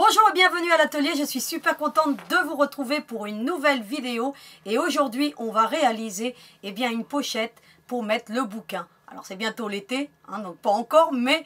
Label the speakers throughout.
Speaker 1: Bonjour et bienvenue à l'atelier, je suis super contente de vous retrouver pour une nouvelle vidéo et aujourd'hui on va réaliser une pochette pour mettre le bouquin. Alors c'est bientôt l'été, donc pas encore, mais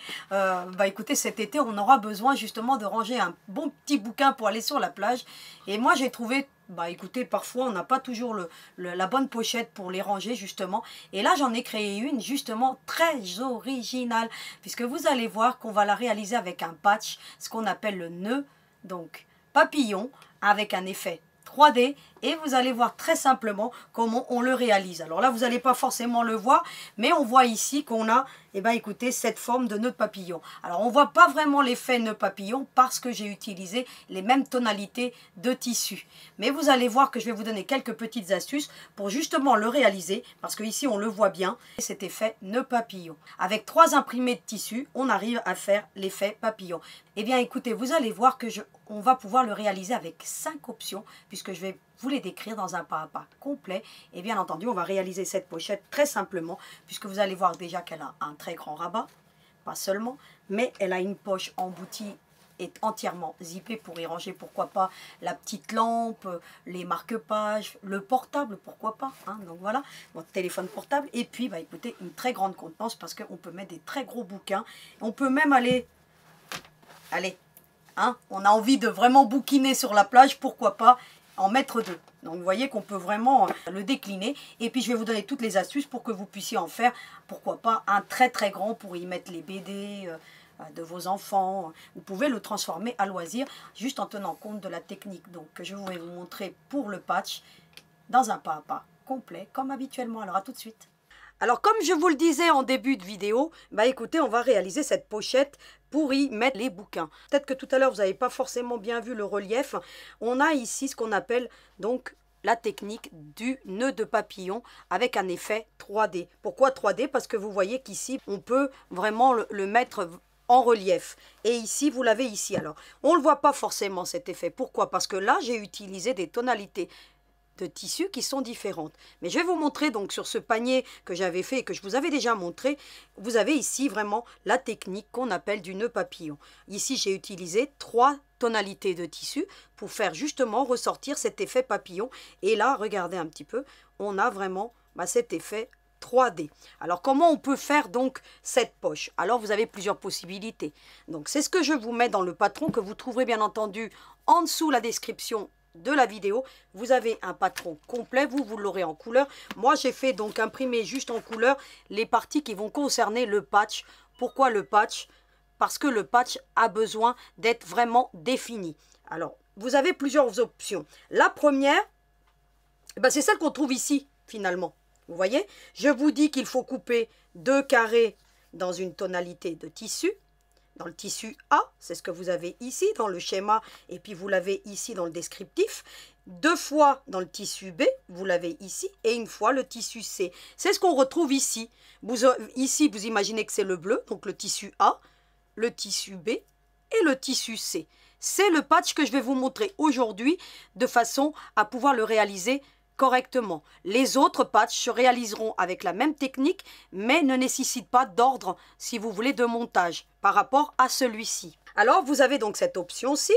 Speaker 1: écoutez, cet été on aura besoin justement de ranger un bon petit bouquin pour aller sur la plage. Et moi j'ai trouvé, écoutez, parfois on n'a pas toujours la bonne pochette pour les ranger justement. Et là j'en ai créé une justement très originale, puisque vous allez voir qu'on va la réaliser avec un patch, ce qu'on appelle le nœud, donc papillon, avec un effet 3D, et vous allez voir très simplement comment on le réalise. Alors là vous n'allez pas forcément le voir, mais on voit ici qu'on a écoutez, cette forme de nœud papillon. Alors on ne voit pas vraiment l'effet nœud papillon parce que j'ai utilisé les mêmes tonalités de tissu, mais vous allez voir que je vais vous donner quelques petites astuces pour justement le réaliser, parce que ici on le voit bien, cet effet nœud papillon. Avec 3 imprimés de tissu, on arrive à faire l'effet papillon. Eh bien écoutez, vous allez voir que on va pouvoir le réaliser avec 5 options, puisque je vais vous les décrire dans un pas à pas complet. Et bien entendu, on va réaliser cette pochette très simplement, puisque vous allez voir déjà qu'elle a un très grand rabat, pas seulement, mais elle a une poche emboutie et entièrement zippée pour y ranger, pourquoi pas, la petite lampe, les marque-pages, le portable, pourquoi pas, donc voilà, votre téléphone portable. Et puis, écoutez, une très grande contenance, parce qu'on peut mettre des très gros bouquins. On peut même allez, on a envie de vraiment bouquiner sur la plage, pourquoi pas en mettre 2. Donc vous voyez qu'on peut vraiment le décliner. Et puis je vais vous donner toutes les astuces pour que vous puissiez en faire, pourquoi pas, un très très grand pour y mettre les BD de vos enfants. Vous pouvez le transformer à loisir, juste en tenant compte de la technique. Donc je vais vous montrer pour le patch dans un pas à pas complet, comme habituellement. Alors à tout de suite. Alors comme je vous le disais en début de vidéo, écoutez, on va réaliser cette pochette pour y mettre les bouquins. Peut-être que tout à l'heure vous n'avez pas forcément bien vu le relief. On a ici ce qu'on appelle donc la technique du nœud de papillon avec un effet 3D. Pourquoi 3D? Parce que vous voyez qu'ici on peut vraiment le mettre en relief. Et ici, vous l'avez ici. Alors, on ne le voit pas forcément cet effet. Pourquoi? Parce que là, j'ai utilisé des tonalités de tissus qui sont différentes. Mais je vais vous montrer donc sur ce panier que j'avais fait et que je vous avais déjà montré, vous avez ici vraiment la technique qu'on appelle du nœud papillon. Ici, j'ai utilisé 3 tonalités de tissu pour faire justement ressortir cet effet papillon. Et là, regardez un petit peu, on a vraiment cet effet 3D. Alors, comment on peut faire donc cette poche? Alors, vous avez plusieurs possibilités. Donc, c'est ce que je vous mets dans le patron que vous trouverez bien entendu en dessous la description de la vidéo. Vous avez un patron complet, vous l'aurez en couleur. Moi j'ai fait donc imprimer juste en couleur les parties qui vont concerner le patch. Pourquoi le patch? Parce que le patch a besoin d'être vraiment défini. Alors vous avez plusieurs options. La première, c'est celle qu'on trouve ici finalement. Vous voyez, je vous dis qu'il faut couper 2 carrés dans une tonalité de tissu. Dans le tissu A, c'est ce que vous avez ici dans le schéma, et puis vous l'avez ici dans le descriptif. 2 fois dans le tissu B, vous l'avez ici, et 1 fois le tissu C. C'est ce qu'on retrouve ici. Ici, vous imaginez que c'est le bleu, donc le tissu A, le tissu B et le tissu C. C'est le patch que je vais vous montrer aujourd'hui, de façon à pouvoir le réaliser correctement. Les autres patchs se réaliseront avec la même technique, mais ne nécessitent pas d'ordre, si vous voulez, de montage par rapport à celui-ci. Alors, vous avez donc cette option-ci.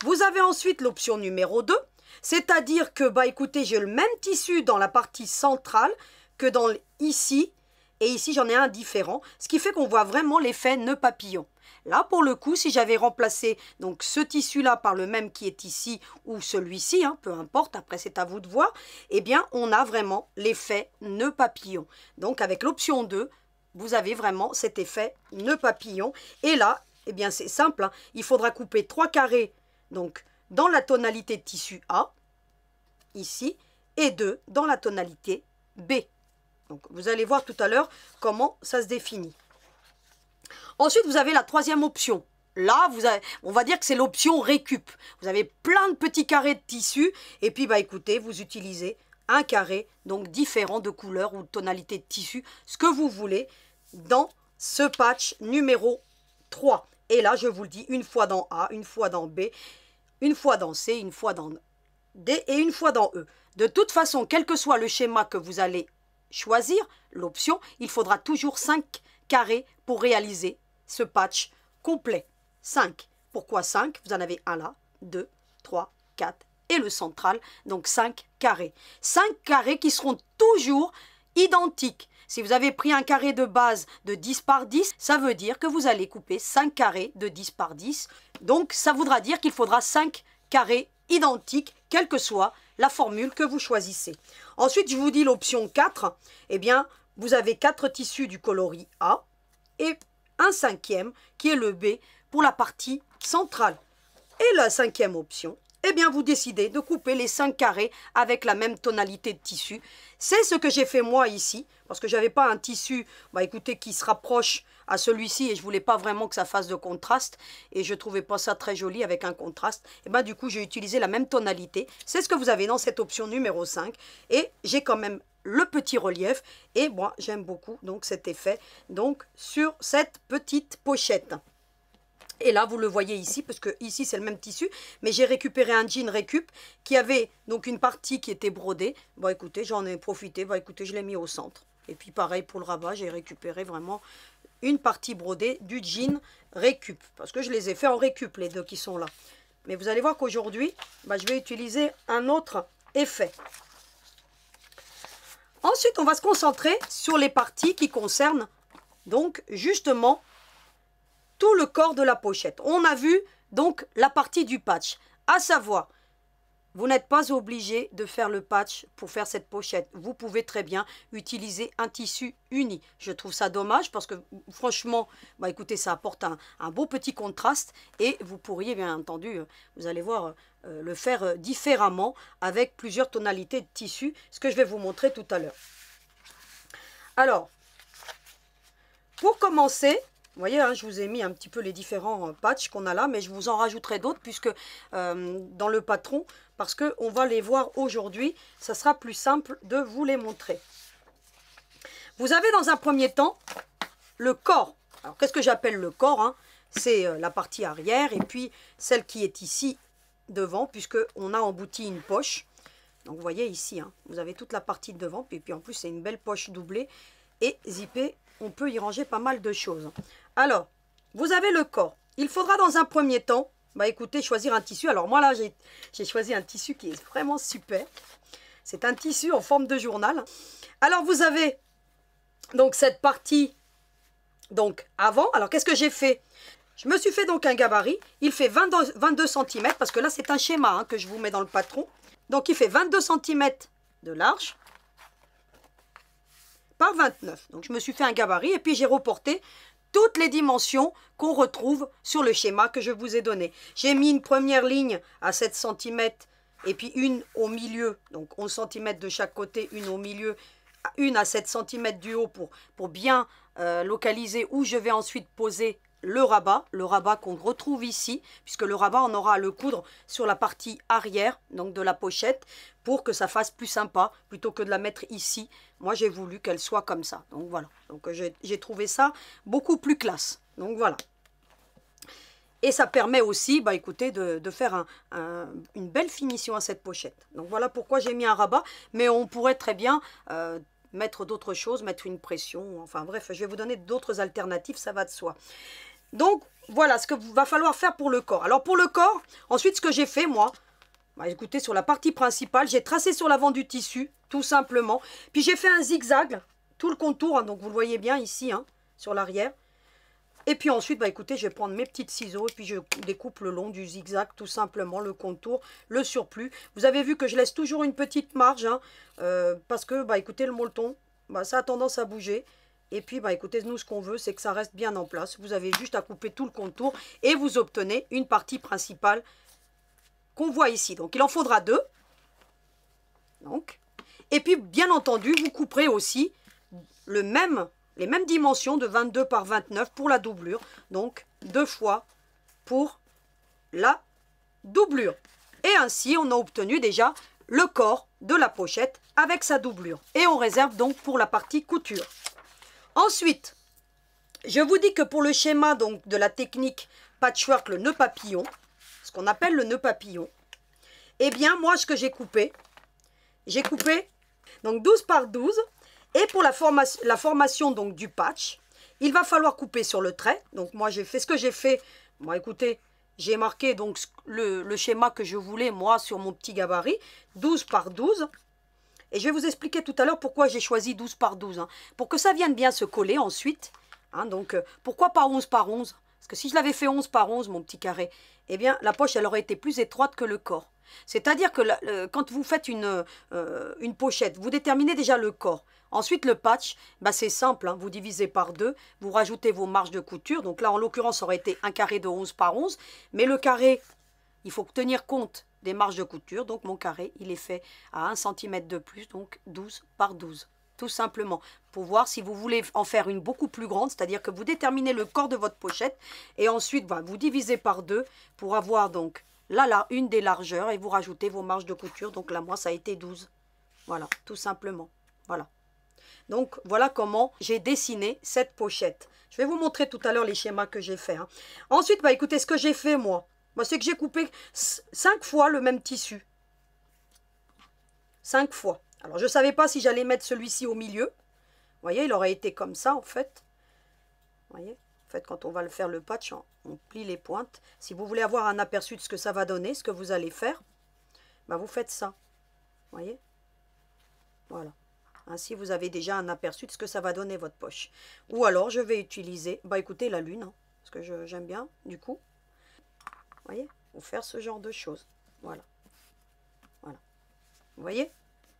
Speaker 1: Vous avez ensuite l'option numéro 2, c'est-à-dire que, écoutez, j'ai le même tissu dans la partie centrale que dans ici, et ici, j'en ai un différent, ce qui fait qu'on voit vraiment l'effet nœud papillon. Là, pour le coup, si j'avais remplacé donc ce tissu-là par le même qui est ici ou celui-ci, peu importe, après c'est à vous de voir, eh bien, on a vraiment l'effet nœud papillon. Donc, avec l'option 2, vous avez vraiment cet effet nœud papillon. Et là, eh bien, c'est simple, il faudra couper 3 carrés donc, dans la tonalité de tissu A, ici, et 2 dans la tonalité B. Donc, vous allez voir tout à l'heure comment ça se définit. Ensuite, vous avez la 3e option. Là, on va dire que c'est l'option récup. Vous avez plein de petits carrés de tissu. Et puis, écoutez, vous utilisez un carré, donc différent de couleur ou de tonalité de tissu, ce que vous voulez, dans ce patch numéro 3. Et là, je vous le dis, 1 fois dans A, 1 fois dans B, 1 fois dans C, 1 fois dans D et 1 fois dans E. De toute façon, quel que soit le schéma que vous allez choisir, l'option, il faudra toujours 5 carrés pour réaliser ce patch complet. 5. Pourquoi 5? Vous en avez un là, 2, 3, 4 et le central, donc 5 carrés. 5 carrés qui seront toujours identiques. Si vous avez pris un carré de base de 10 par 10, ça veut dire que vous allez couper 5 carrés de 10 par 10. Donc ça voudra dire qu'il faudra 5 carrés identiques, quelle que soit la formule que vous choisissez. Ensuite, je vous dis l'option 4. Eh bien, vous avez 4 tissus du coloris A et un cinquième qui est le B pour la partie centrale. Et la cinquième option, eh bien, vous décidez de couper les 5 carrés avec la même tonalité de tissu. C'est ce que j'ai fait moi ici, parce que je n'avais pas un tissu, écoutez, qui se rapproche à celui-ci et je ne voulais pas vraiment que ça fasse de contraste et je ne trouvais pas ça très joli avec un contraste. Et bien, du coup, j'ai utilisé la même tonalité. C'est ce que vous avez dans cette option numéro 5 et j'ai quand même le petit relief et moi, j'aime beaucoup donc cet effet donc sur cette petite pochette. Et là, vous le voyez ici, parce que ici, c'est le même tissu. Mais j'ai récupéré un jean récup qui avait donc une partie qui était brodée. Bon, écoutez, j'en ai profité. Bon, écoutez, je l'ai mis au centre. Et puis, pareil pour le rabat, j'ai récupéré vraiment une partie brodée du jean récup. Parce que je les ai fait en récup, les deux qui sont là. Mais vous allez voir qu'aujourd'hui, je vais utiliser un autre effet. Ensuite, on va se concentrer sur les parties qui concernent donc justement tout le corps de la pochette. On a vu donc la partie du patch, à savoir, vous n'êtes pas obligé de faire le patch pour faire cette pochette. Vous pouvez très bien utiliser un tissu uni. Je trouve ça dommage parce que franchement, écoutez, ça apporte un beau petit contraste et vous pourriez bien entendu, vous allez voir, le faire différemment avec plusieurs tonalités de tissu, ce que je vais vous montrer tout à l'heure. Alors, pour commencer, vous voyez, je vous ai mis un petit peu les différents patchs qu'on a là, mais je vous en rajouterai d'autres puisque dans le patron, parce qu'on va les voir aujourd'hui, ça sera plus simple de vous les montrer. Vous avez dans un premier temps le corps. Alors, qu'est-ce que j'appelle le corps? C'est la partie arrière et puis celle qui est ici devant, puisqu'on a embouti une poche. Donc, vous voyez ici, vous avez toute la partie de devant, et puis en plus, c'est une belle poche doublée et zippée. On peut y ranger pas mal de choses. Alors, vous avez le corps. Il faudra dans un premier temps, écoutez, choisir un tissu. Alors moi là, j'ai choisi un tissu qui est vraiment super. C'est un tissu en forme de journal. Alors vous avez donc cette partie donc avant. Alors qu'est-ce que j'ai fait? Je me suis fait donc un gabarit. Il fait 22 cm parce que là c'est un schéma que je vous mets dans le patron. Donc il fait 22 cm de large par 29. Donc je me suis fait un gabarit et puis j'ai reporté toutes les dimensions qu'on retrouve sur le schéma que je vous ai donné. J'ai mis une première ligne à 7 cm et puis une au milieu, donc 11 cm de chaque côté, une au milieu, une à 7 cm du haut pour bien localiser où je vais ensuite poser le rabat qu'on retrouve ici, puisque le rabat, on aura à le coudre sur la partie arrière donc de la pochette pour que ça fasse plus sympa, plutôt que de la mettre ici. Moi, j'ai voulu qu'elle soit comme ça. Donc voilà, donc j'ai trouvé ça beaucoup plus classe. Donc voilà. Et ça permet aussi, écoutez, de faire une belle finition à cette pochette. Donc voilà pourquoi j'ai mis un rabat, mais on pourrait très bien mettre d'autres choses, mettre une pression, enfin bref, je vais vous donner d'autres alternatives, ça va de soi. Donc, voilà ce que va falloir faire pour le corps. Alors, pour le corps, ensuite, ce que j'ai fait, moi, écoutez, sur la partie principale, j'ai tracé sur l'avant du tissu, tout simplement. Puis, j'ai fait un zigzag, tout le contour, donc vous le voyez bien ici, sur l'arrière. Et puis ensuite, écoutez, je vais prendre mes petites ciseaux et puis je découpe le long du zigzag, tout simplement, le contour, le surplus. Vous avez vu que je laisse toujours une petite marge, parce que, écoutez, le molleton, ça a tendance à bouger. Et puis, écoutez, nous, ce qu'on veut, c'est que ça reste bien en place. Vous avez juste à couper tout le contour et vous obtenez une partie principale qu'on voit ici. Donc, il en faudra 2. Donc, et puis, bien entendu, vous couperez aussi les mêmes dimensions de 22 par 29 pour la doublure. Donc, 2 fois pour la doublure. Et ainsi, on a obtenu déjà le corps de la pochette avec sa doublure. Et on réserve donc pour la partie couture. Ensuite, je vous dis que pour le schéma donc, de la technique patchwork, le nœud papillon, ce qu'on appelle le nœud papillon, eh bien, moi, ce que j'ai coupé donc 12 par 12. Et pour la formation donc, du patch, il va falloir couper sur le trait. Donc, moi, j'ai fait ce que j'ai fait. Bon, écoutez, j'ai marqué donc le schéma que je voulais moi sur mon petit gabarit, 12 par 12. Et je vais vous expliquer tout à l'heure pourquoi j'ai choisi 12 par 12. Hein, pour que ça vienne bien se coller ensuite. Hein, donc pourquoi pas 11 par 11? Parce que si je l'avais fait 11 par 11, mon petit carré, eh bien la poche elle aurait été plus étroite que le corps. C'est-à-dire que quand vous faites une pochette, vous déterminez déjà le corps. Ensuite, le patch, bah, c'est simple, hein, vous divisez par 2, vous rajoutez vos marges de couture. Donc là, en l'occurrence, ça aurait été un carré de 11 par 11. Mais le carré, il faut tenir compte des marges de couture. Donc mon carré, il est fait à 1 cm de plus, donc 12 par 12. Tout simplement, pour voir si vous voulez en faire une beaucoup plus grande, c'est-à-dire que vous déterminez le corps de votre pochette. Et ensuite, bah, vous divisez par 2 pour avoir donc... là, une des largeurs et vous rajoutez vos marges de couture. Donc là, moi, ça a été 12. Voilà, tout simplement. Voilà. Donc, voilà comment j'ai dessiné cette pochette. Je vais vous montrer tout à l'heure les schémas que j'ai fait. Hein. Ensuite, bah, écoutez, ce que j'ai fait, moi, c'est que j'ai coupé 5 fois le même tissu. 5 fois. Alors, je ne savais pas si j'allais mettre celui-ci au milieu. Vous voyez, il aurait été comme ça, en fait. Vous voyez ? En fait, quand on va le faire le patch, on plie les pointes. Si vous voulez avoir un aperçu de ce que ça va donner, ce que vous allez faire, bah vous faites ça. Vous voyez? Voilà. Ainsi, vous avez déjà un aperçu de ce que ça va donner votre poche. Ou alors, je vais utiliser, bah écoutez, la lune, hein, parce que j'aime bien, du coup. Vous voyez? Pour faire ce genre de choses. Voilà. Voilà. Vous voyez?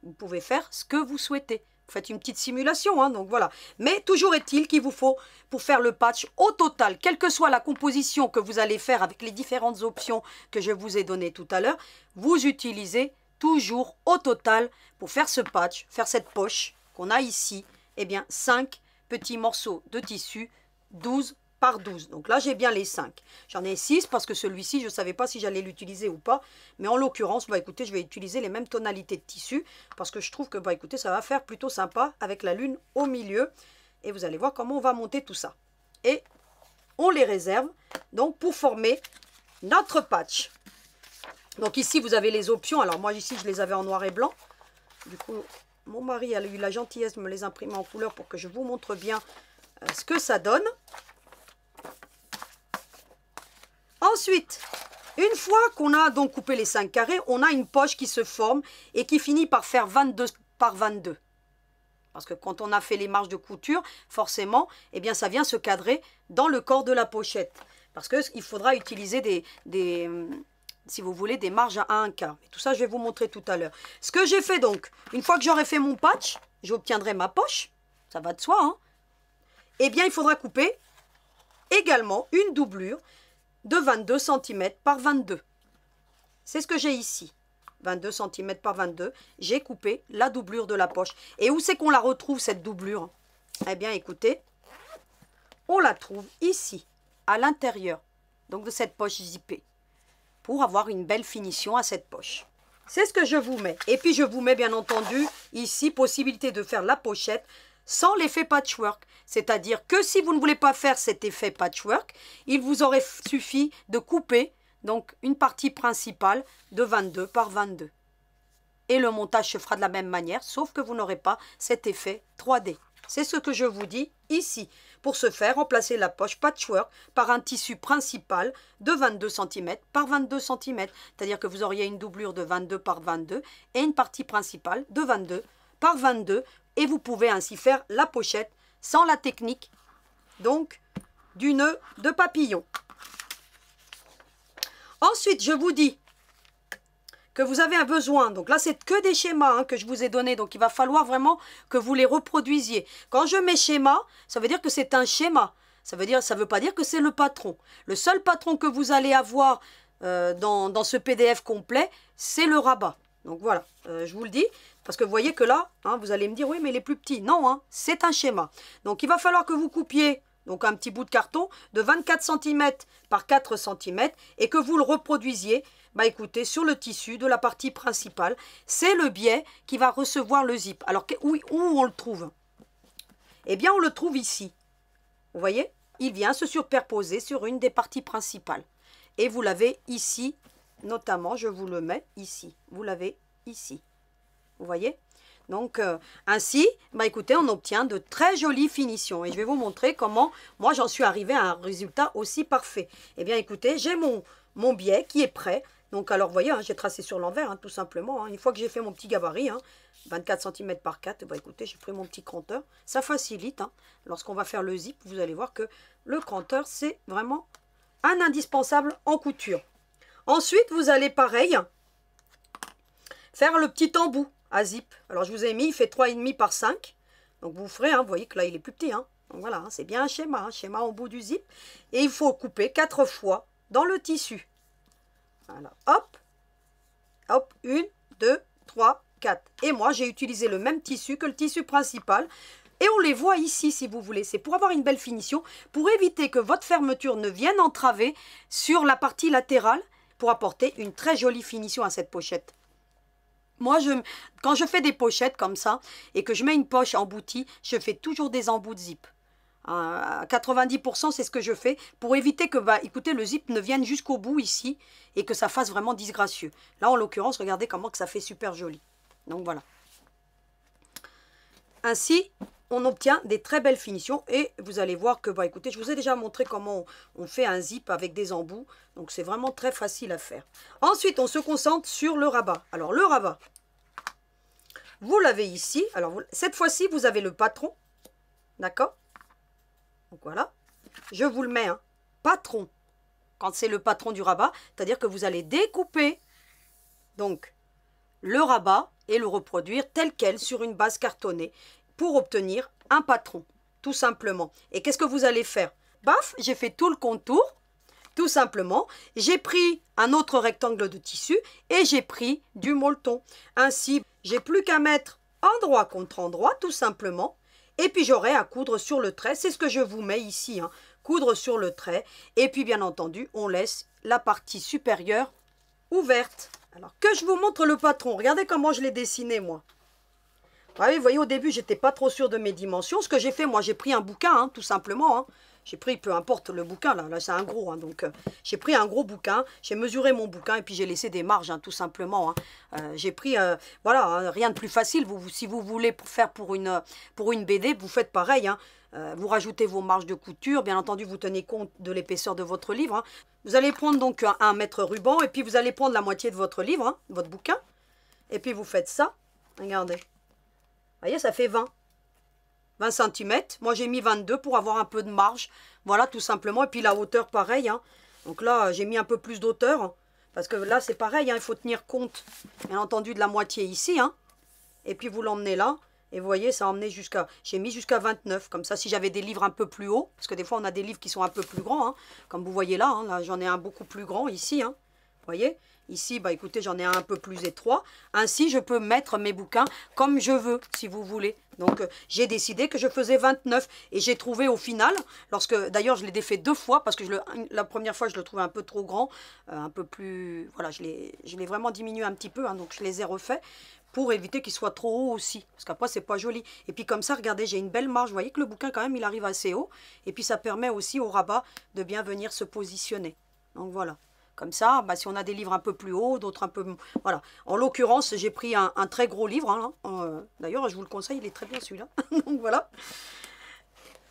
Speaker 1: Vous pouvez faire ce que vous souhaitez. Vous faites une petite simulation, hein, donc voilà. Mais toujours est-il qu'il vous faut, pour faire le patch, au total, quelle que soit la composition que vous allez faire avec les différentes options que je vous ai données tout à l'heure, vous utilisez toujours au total, pour faire ce patch, faire cette poche qu'on a ici, eh bien 5 petits morceaux de tissu, 12 par 12. Donc là, j'ai bien les 5. J'en ai 6 parce que celui-ci, je ne savais pas si j'allais l'utiliser ou pas. Mais en l'occurrence, bah, écoutez, je vais utiliser les mêmes tonalités de tissu parce que je trouve que, bah, écoutez, ça va faire plutôt sympa avec la lune au milieu. Et vous allez voir comment on va monter tout ça. Et on les réserve donc pour former notre patch. Donc ici, vous avez les options. Alors moi, ici, je les avais en noir et blanc. Du coup, mon mari a eu la gentillesse de me les imprimer en couleur pour que je vous montre bien ce que ça donne. Ensuite, une fois qu'on a donc coupé les 5 carrés, on a une poche qui se forme et qui finit par faire 22 par 22. Parce que quand on a fait les marges de couture, forcément, eh bien, ça vient se cadrer dans le corps de la pochette. Parce qu'il faudra utiliser si vous voulez, des marges à 1 quart. Et tout ça, je vais vous montrer tout à l'heure. Ce que j'ai fait donc, une fois que j'aurai fait mon patch, j'obtiendrai ma poche. Ça va de soi, hein. Eh bien, il faudra couper également une doublure de 22 cm par 22. C'est ce que j'ai ici. 22 cm par 22. J'ai coupé la doublure de la poche. Et où c'est qu'on la retrouve, cette doublure? Eh bien, écoutez, on la trouve ici, à l'intérieur, donc de cette poche zippée, pour avoir une belle finition à cette poche. C'est ce que je vous mets. Et puis, je vous mets, bien entendu, ici, possibilité de faire la pochette sans l'effet patchwork. C'est-à-dire que si vous ne voulez pas faire cet effet patchwork, il vous aurait suffi de couper donc une partie principale de 22 par 22. Et le montage se fera de la même manière, sauf que vous n'aurez pas cet effet 3D. C'est ce que je vous dis ici. Pour ce faire, remplacez la poche patchwork par un tissu principal de 22 cm par 22 cm. C'est-à-dire que vous auriez une doublure de 22 par 22 et une partie principale de 22 par 22. Et vous pouvez ainsi faire la pochette sans la technique donc du nœud de papillon. Ensuite, je vous dis que vous avez un besoin, donc là c'est que des schémas hein, que je vous ai donnés, donc il va falloir vraiment que vous les reproduisiez. Quand je mets schéma, ça veut dire que c'est un schéma, ça veut pas dire que c'est le patron. Le seul patron que vous allez avoir dans ce PDF complet, c'est le rabat. Donc voilà, je vous le dis, parce que vous voyez que là, hein, vous allez me dire, oui mais il est plus petit. Non, hein, c'est un schéma. Donc il va falloir que vous coupiez donc un petit bout de carton de 24 cm par 4 cm et que vous le reproduisiez, bah écoutez, sur le tissu de la partie principale. C'est le biais qui va recevoir le zip. Alors où on le trouve? Eh bien on le trouve ici. Vous voyez? Il vient se superposer sur une des parties principales. Et vous l'avez ici, notamment, je vous le mets ici. Vous l'avez ici. Vous voyez? Donc, ainsi, bah écoutez, on obtient de très jolies finitions. Et je vais vous montrer comment, moi, j'en suis arrivée à un résultat aussi parfait. Eh bien, écoutez, j'ai mon mon biais qui est prêt. Donc alors vous voyez, hein, j'ai tracé sur l'envers, hein, tout simplement. Hein. Une fois que j'ai fait mon petit gabarit, hein, 24 cm par 4, bah, écoutez, j'ai pris mon petit cranteur. Ça facilite. Hein. Lorsqu'on va faire le zip, vous allez voir que le cranteur, c'est vraiment un indispensable en couture. Ensuite, vous allez pareil, faire le petit embout à zip. Alors je vous ai mis, il fait 3,5 par 5. Donc vous ferez, hein, vous voyez que là il est plus petit. Hein. Donc voilà, hein, c'est bien un schéma en bout du zip. Et il faut couper 4 fois dans le tissu. Voilà, hop, hop, 1, 2, 3, 4. Et moi j'ai utilisé le même tissu que le tissu principal. Et on les voit ici si vous voulez. C'est pour avoir une belle finition, pour éviter que votre fermeture ne vienne entraver sur la partie latérale, pour apporter une très jolie finition à cette pochette. Moi, quand je fais des pochettes comme ça et que je mets une poche emboutie, je fais toujours des embouts de zip. À 90%, c'est ce que je fais pour éviter que, bah, écoutez, le zip ne vienne jusqu'au bout ici et que ça fasse vraiment disgracieux. Là, en l'occurrence, regardez comment que ça fait super joli. Donc voilà. Ainsi, on obtient des très belles finitions et vous allez voir que, bah, écoutez, je vous ai déjà montré comment on fait un zip avec des embouts. Donc c'est vraiment très facile à faire. Ensuite, on se concentre sur le rabat. Alors le rabat, vous l'avez ici. Alors cette fois-ci, vous avez le patron. D'accord? Donc voilà. Je vous le mets, hein, patron. Quand c'est le patron du rabat, c'est-à-dire que vous allez découper donc le rabat et le reproduire tel quel sur une base cartonnée pour obtenir un patron, tout simplement. Et qu'est-ce que vous allez faire? Baf, j'ai fait tout le contour. Tout simplement, j'ai pris un autre rectangle de tissu et j'ai pris du molleton. Ainsi, j'ai plus qu'à mettre endroit contre endroit, tout simplement. Et puis, j'aurai à coudre sur le trait. C'est ce que je vous mets ici, hein, coudre sur le trait. Et puis, bien entendu, on laisse la partie supérieure ouverte. Alors, que je vous montre le patron. Regardez comment je l'ai dessiné, moi. Ouais, vous voyez, au début, j'étais pas trop sûre de mes dimensions. Ce que j'ai fait, moi, j'ai pris un bouquin, hein, tout simplement, hein. J'ai pris, peu importe le bouquin, là c'est un gros, hein, donc j'ai pris un gros bouquin, j'ai mesuré mon bouquin et puis j'ai laissé des marges, hein, tout simplement. Hein. J'ai pris, voilà, hein, rien de plus facile. Si vous voulez faire pour une BD, vous faites pareil. Hein. Vous rajoutez vos marges de couture, bien entendu, vous tenez compte de l'épaisseur de votre livre. Hein. Vous allez prendre donc un mètre ruban et puis vous allez prendre la moitié de votre livre, hein, votre bouquin. Et puis vous faites ça, regardez. Vous voyez, ça fait 20 cm. Moi, j'ai mis 22 pour avoir un peu de marge. Voilà, tout simplement. Et puis la hauteur, pareil. Hein. Donc là, j'ai mis un peu plus d'auteur. Parce que là, c'est pareil. Hein. Il faut tenir compte, bien entendu, de la moitié ici. Hein. Et puis, vous l'emmenez là. Et vous voyez, ça a emmené jusqu'à... J'ai mis jusqu'à 29. Comme ça, si j'avais des livres un peu plus hauts. Parce que des fois, on a des livres qui sont un peu plus grands. Hein. Comme vous voyez là. Hein. Là, j'en ai un beaucoup plus grand ici. Hein. Vous voyez? Ici, bah écoutez, j'en ai un peu plus étroit. Ainsi, je peux mettre mes bouquins comme je veux, si vous voulez. Donc, j'ai décidé que je faisais 29. Et j'ai trouvé au final, d'ailleurs, je l'ai défait 2 fois, parce que la première fois, je le trouvais un peu trop grand, un peu plus... Voilà, je l'ai vraiment diminué un petit peu, hein, donc je les ai refaits pour éviter qu'il soit trop haut aussi. Parce qu'après, c'est pas joli. Et puis comme ça, regardez, j'ai une belle marge. Vous voyez que le bouquin, quand même, il arrive assez haut. Et puis, ça permet aussi au rabat de bien venir se positionner. Donc, voilà. Comme ça, bah, si on a des livres un peu plus hauts, d'autres un peu... Voilà. En l'occurrence, j'ai pris un très gros livre. Hein, d'ailleurs, je vous le conseille, il est très bien celui-là. Donc voilà.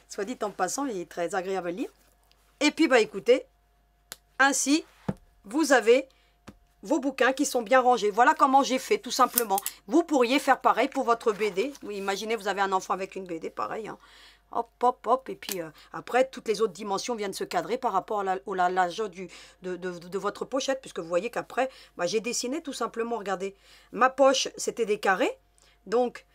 Speaker 1: Soit dit en passant, il est très agréable à lire. Et puis, bah écoutez, ainsi, vous avez vos bouquins qui sont bien rangés. Voilà comment j'ai fait, tout simplement. Vous pourriez faire pareil pour votre BD. Oui, imaginez, vous avez un enfant avec une BD, pareil. Hein. Hop, hop, hop. Et puis après, toutes les autres dimensions viennent se cadrer par rapport à la largeur de votre pochette. Puisque vous voyez qu'après, bah, j'ai dessiné tout simplement, regardez. Ma poche, c'était des carrés. Donc,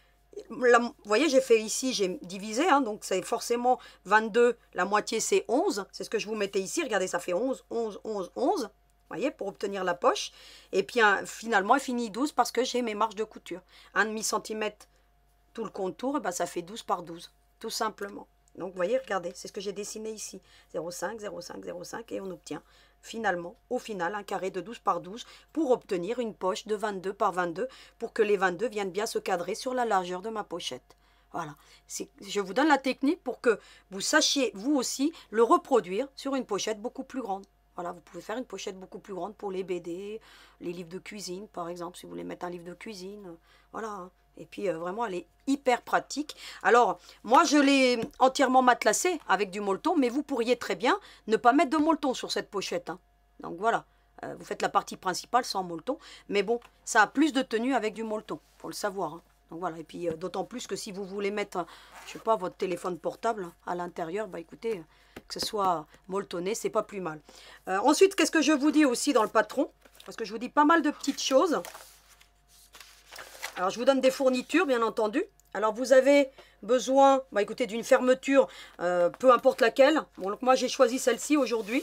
Speaker 1: vous voyez, j'ai fait ici, j'ai divisé. Hein, donc, c'est forcément 22. La moitié, c'est 11. C'est ce que je vous mettais ici. Regardez, ça fait 11, 11, 11, 11. Vous voyez, pour obtenir la poche. Et puis, finalement, elle finit 12 parce que j'ai mes marges de couture. 1,5 cm tout le contour, et ben, ça fait 12 par 12. Tout simplement. Donc, vous voyez, regardez, c'est ce que j'ai dessiné ici. 0,5, 0,5, 0,5 et on obtient finalement, au final, un carré de 12 par 12 pour obtenir une poche de 22 par 22 pour que les 22 viennent bien se cadrer sur la largeur de ma pochette. Voilà. Je vous donne la technique pour que vous sachiez, vous aussi, le reproduire sur une pochette beaucoup plus grande. Voilà, vous pouvez faire une pochette beaucoup plus grande pour les BD, les livres de cuisine, par exemple, si vous voulez mettre un livre de cuisine. Voilà. Et puis, vraiment, elle est hyper pratique. Alors, moi, je l'ai entièrement matelassée avec du molleton, mais vous pourriez très bien ne pas mettre de molleton sur cette pochette. Hein. Donc, voilà. Vous faites la partie principale sans molleton. Mais bon, ça a plus de tenue avec du molleton, faut le savoir. Hein. Donc voilà, et puis d'autant plus que si vous voulez mettre, je sais pas, votre téléphone portable à l'intérieur, bah écoutez, que ce soit molletonné, c'est pas plus mal. Ensuite, qu'est-ce que je vous dis aussi dans le patron? Parce que je vous dis pas mal de petites choses. Alors, je vous donne des fournitures, bien entendu. Alors, vous avez besoin, bah écoutez, d'une fermeture, peu importe laquelle. Bon, donc moi, j'ai choisi celle-ci aujourd'hui.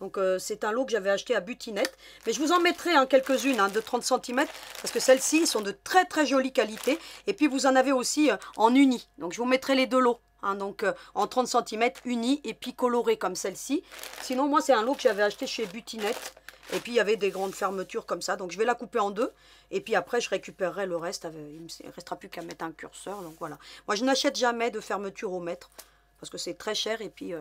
Speaker 1: Donc, c'est un lot que j'avais acheté à Butinette. Mais je vous en mettrai hein, quelques-unes hein, de 30 cm. Parce que celles-ci sont de très, très jolie qualité. Et puis, vous en avez aussi en uni. Donc, je vous mettrai les deux lots. Hein, donc, en 30 cm, unis et puis colorés comme celle-ci. Sinon, moi, c'est un lot que j'avais acheté chez Butinette. Et puis, il y avait des grandes fermetures comme ça. Donc, je vais la couper en deux. Et puis après, je récupérerai le reste. Il ne restera plus qu'à mettre un curseur. Donc, voilà. Moi, je n'achète jamais de fermeture au mètre. Parce que c'est très cher. Et puis,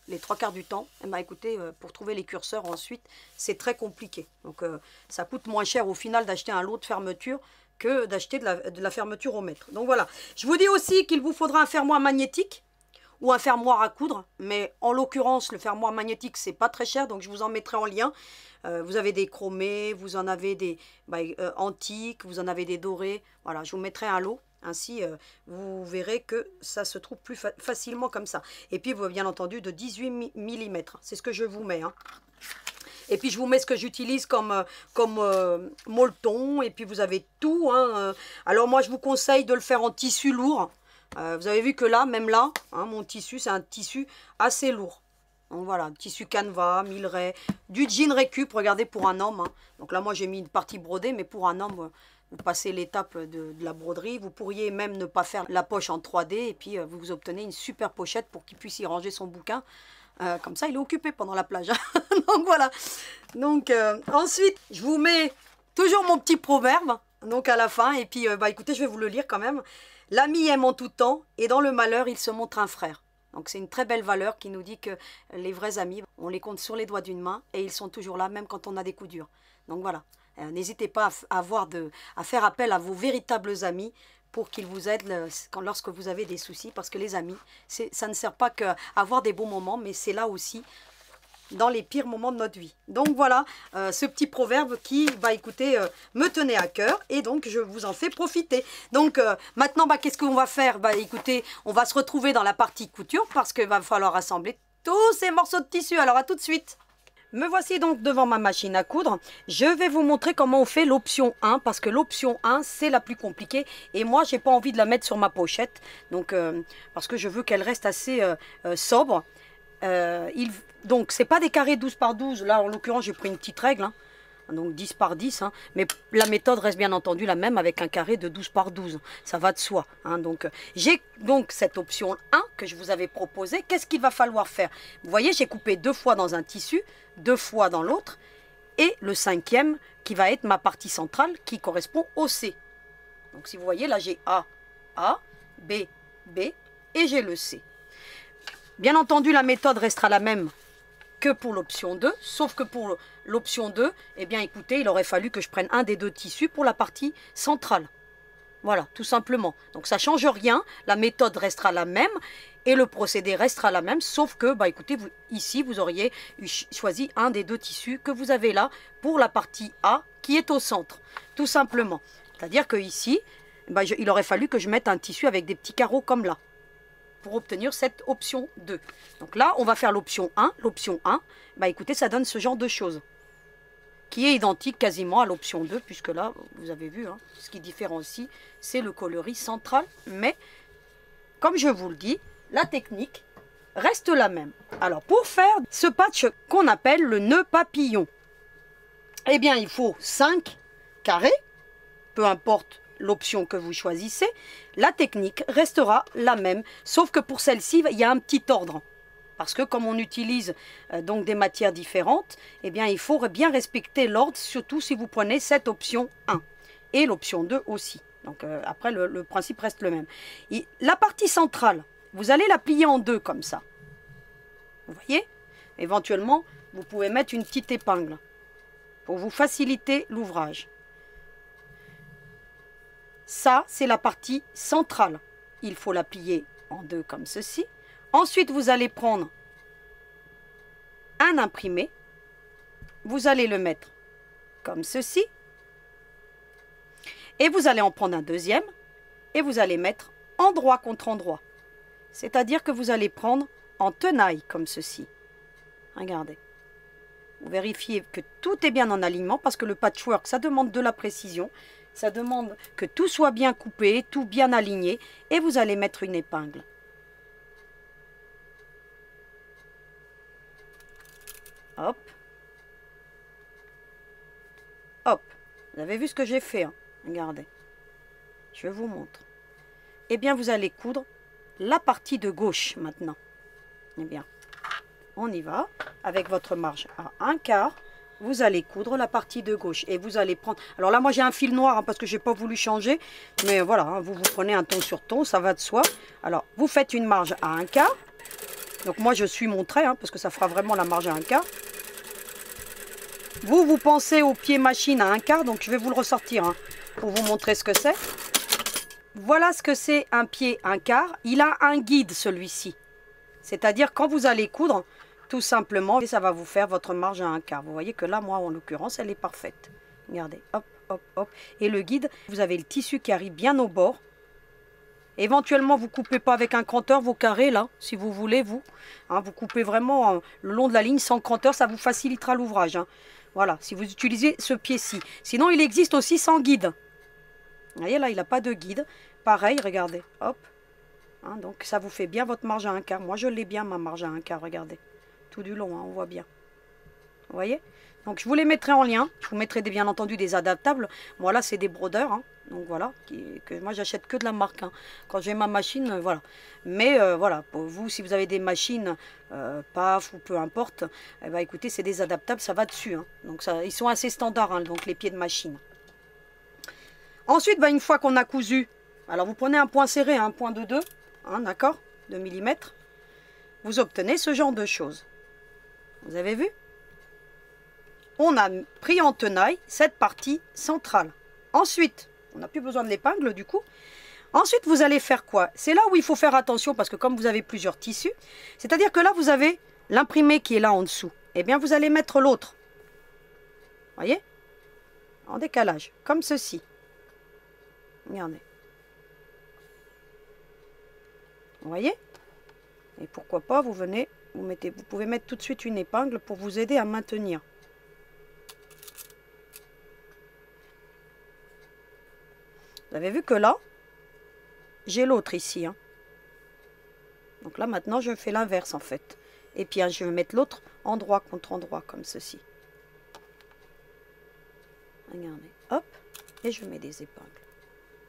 Speaker 1: les trois quarts du temps, eh ben, écoutez, pour trouver les curseurs ensuite, c'est très compliqué. Donc, ça coûte moins cher au final d'acheter un lot de fermeture que d'acheter de la fermeture au mètre. Donc, voilà. Je vous dis aussi qu'il vous faudra un fermoir magnétique ou un fermoir à coudre, mais en l'occurrence, le fermoir magnétique, c'est pas très cher, donc je vous en mettrai en lien. Vous avez des chromés, vous en avez des antiques, vous en avez des dorés. Voilà, je vous mettrai un lot. Ainsi, vous verrez que ça se trouve plus facilement comme ça. Et puis, bien entendu, de 18 mm. C'est ce que je vous mets. Hein. Et puis, je vous mets ce que j'utilise comme molleton. Et puis, vous avez tout. Hein. Alors, moi, je vous conseille de le faire en tissu lourd. Vous avez vu que là, même là, hein, mon tissu, c'est un tissu assez lourd. Donc voilà, tissu canevas, milleray, du jean récup, regardez, pour un homme. Hein. Donc là, moi, j'ai mis une partie brodée, mais pour un homme, vous passez l'étape de la broderie. Vous pourriez même ne pas faire la poche en 3D et puis vous obtenez une super pochette pour qu'il puisse y ranger son bouquin. Comme ça, il est occupé pendant la plage. Donc voilà. Donc ensuite, je vous mets toujours mon petit proverbe, donc à la fin. Et puis, écoutez, je vais vous le lire quand même. L'ami aime en tout temps, et dans le malheur, il se montre un frère. Donc c'est une très belle valeur qui nous dit que les vrais amis, on les compte sur les doigts d'une main, et ils sont toujours là, même quand on a des coups durs. Donc voilà, n'hésitez pas à faire appel à vos véritables amis pour qu'ils vous aident lorsque vous avez des soucis, parce que les amis, ça ne sert pas qu'à avoir des bons moments, mais c'est là aussi dans les pires moments de notre vie. Donc voilà, ce petit proverbe qui, écoutez, me tenait à cœur et donc je vous en fais profiter. Donc maintenant, qu'est-ce qu'on va faire? Écoutez, on va se retrouver dans la partie couture parce qu'il va falloir assembler tous ces morceaux de tissu. Alors à tout de suite. Me voici donc devant ma machine à coudre. Je vais vous montrer comment on fait l'option 1 parce que l'option 1 c'est la plus compliquée et moi j'ai pas envie de la mettre sur ma pochette donc parce que je veux qu'elle reste assez sobre. Donc c'est pas des carrés 12 par 12, là en l'occurrence j'ai pris une petite règle, hein. Donc 10 par 10, hein. Mais la méthode reste bien entendu la même avec un carré de 12 par 12, ça va de soi. Hein. Donc j'ai donc cette option 1 que je vous avais proposée. Qu'est-ce qu'il va falloir faire? Vous voyez, j'ai coupé 2 fois dans un tissu, 2 fois dans l'autre, et le 5e qui va être ma partie centrale qui correspond au C. Donc si vous voyez, là j'ai A, B, B, et j'ai le C. Bien entendu, la méthode restera la même que pour l'option 2, sauf que pour l'option 2, eh bien écoutez, il aurait fallu que je prenne un des deux tissus pour la partie centrale. Voilà, tout simplement. Donc ça ne change rien, la méthode restera la même et le procédé restera la même, sauf que, écoutez, ici, vous auriez choisi un des deux tissus que vous avez là pour la partie A qui est au centre, tout simplement. C'est-à-dire que ici, il aurait fallu que je mette un tissu avec des petits carreaux comme là, pour obtenir cette option 2. Donc là, on va faire l'option 1. L'option 1, écoutez, ça donne ce genre de choses, qui est identique quasiment à l'option 2, puisque là, vous avez vu, hein, ce qui différencie, c'est le coloris central. Mais, comme je vous le dis, la technique reste la même. Alors, pour faire ce patch qu'on appelle le nœud papillon, eh bien, il faut 5 carrés, peu importe l'option que vous choisissez, la technique restera la même, sauf que pour celle-ci, il y a un petit ordre. Parce que comme on utilise donc des matières différentes, eh bien il faut bien respecter l'ordre, surtout si vous prenez cette option 1 et l'option 2 aussi. Donc après, le principe reste le même. Et la partie centrale, vous allez la plier en deux comme ça. Vous voyez? Éventuellement, vous pouvez mettre une petite épingle pour vous faciliter l'ouvrage. Ça, c'est la partie centrale. Il faut la plier en deux comme ceci. Ensuite, vous allez prendre un imprimé, vous allez le mettre comme ceci. Et vous allez en prendre un deuxième et vous allez mettre endroit contre endroit. C'est-à-dire que vous allez prendre en tenaille comme ceci. Regardez. Vous vérifiez que tout est bien en alignement parce que le patchwork, ça demande de la précision. Ça demande que tout soit bien coupé, tout bien aligné. Et vous allez mettre une épingle. Hop. Hop. Vous avez vu ce que j'ai fait, hein? Regardez. Je vous montre. Eh bien, vous allez coudre la partie de gauche maintenant. Eh bien, on y va. Avec votre marge à 1/4, vous allez coudre la partie de gauche. Et vous allez prendre... Alors là, moi, j'ai un fil noir hein, parce que je n'ai pas voulu changer. Mais voilà, hein, vous prenez un ton sur ton, ça va de soi. Alors, vous faites une marge à 1/4. Donc moi, je suis mon trait hein, parce que ça fera vraiment la marge à 1/4. Vous pensez au pied machine à 1/4. Donc, je vais vous le ressortir hein, pour vous montrer ce que c'est. Voilà ce que c'est un pied 1/4. Il a un guide celui-ci. C'est-à-dire quand vous allez coudre, tout simplement, ça va vous faire votre marge à 1/4. Vous voyez que là, moi, en l'occurrence, elle est parfaite. Regardez, hop, hop, hop. Et le guide, vous avez le tissu qui arrive bien au bord. Éventuellement, vous ne coupez pas avec un cranteur vos carrés, là, si vous voulez, vous. Hein, vous coupez vraiment le long de la ligne sans cranteur, ça vous facilitera l'ouvrage. Hein. Voilà, si vous utilisez ce pied-ci. Sinon, il existe aussi sans guide. Vous voyez, là, il n'a pas de guide. Pareil, regardez, hop. Hein, donc, ça vous fait bien votre marge à 1/4. Moi, je l'ai bien, ma marge à 1/4, regardez. Tout du long, hein, on voit bien. Vous voyez? Donc, je vous les mettrai en lien. Je vous mettrai bien entendu des adaptables. Moi, là, c'est des brodeurs. Hein. Donc, voilà. Que moi, j'achète que de la marque. Hein. Quand j'ai ma machine, voilà. Mais, voilà, pour vous, si vous avez des machines PAF ou peu importe, eh ben, écoutez, c'est des adaptables, ça va dessus. Hein. Donc, ça, ils sont assez standards, hein, donc les pieds de machine. Ensuite, ben, une fois qu'on a cousu, alors vous prenez un point serré, un point de 2, hein, d'accord, 2 mm. Vous obtenez ce genre de choses. Vous avez vu? On a pris en tenaille cette partie centrale. Ensuite, on n'a plus besoin de l'épingle du coup. Ensuite, vous allez faire quoi? C'est là où il faut faire attention parce que comme vous avez plusieurs tissus, c'est-à-dire que là, vous avez l'imprimé qui est là en dessous. Eh bien, vous allez mettre l'autre. Voyez? En décalage, comme ceci. Regardez. Vous voyez? Et pourquoi pas, vous venez, vous pouvez mettre tout de suite une épingle pour vous aider à maintenir. Vous avez vu que là, j'ai l'autre ici. Hein. Donc là, maintenant, je fais l'inverse en fait. Et puis, hein, je vais mettre l'autre endroit contre endroit, comme ceci. Regardez, hop, et je mets des épingles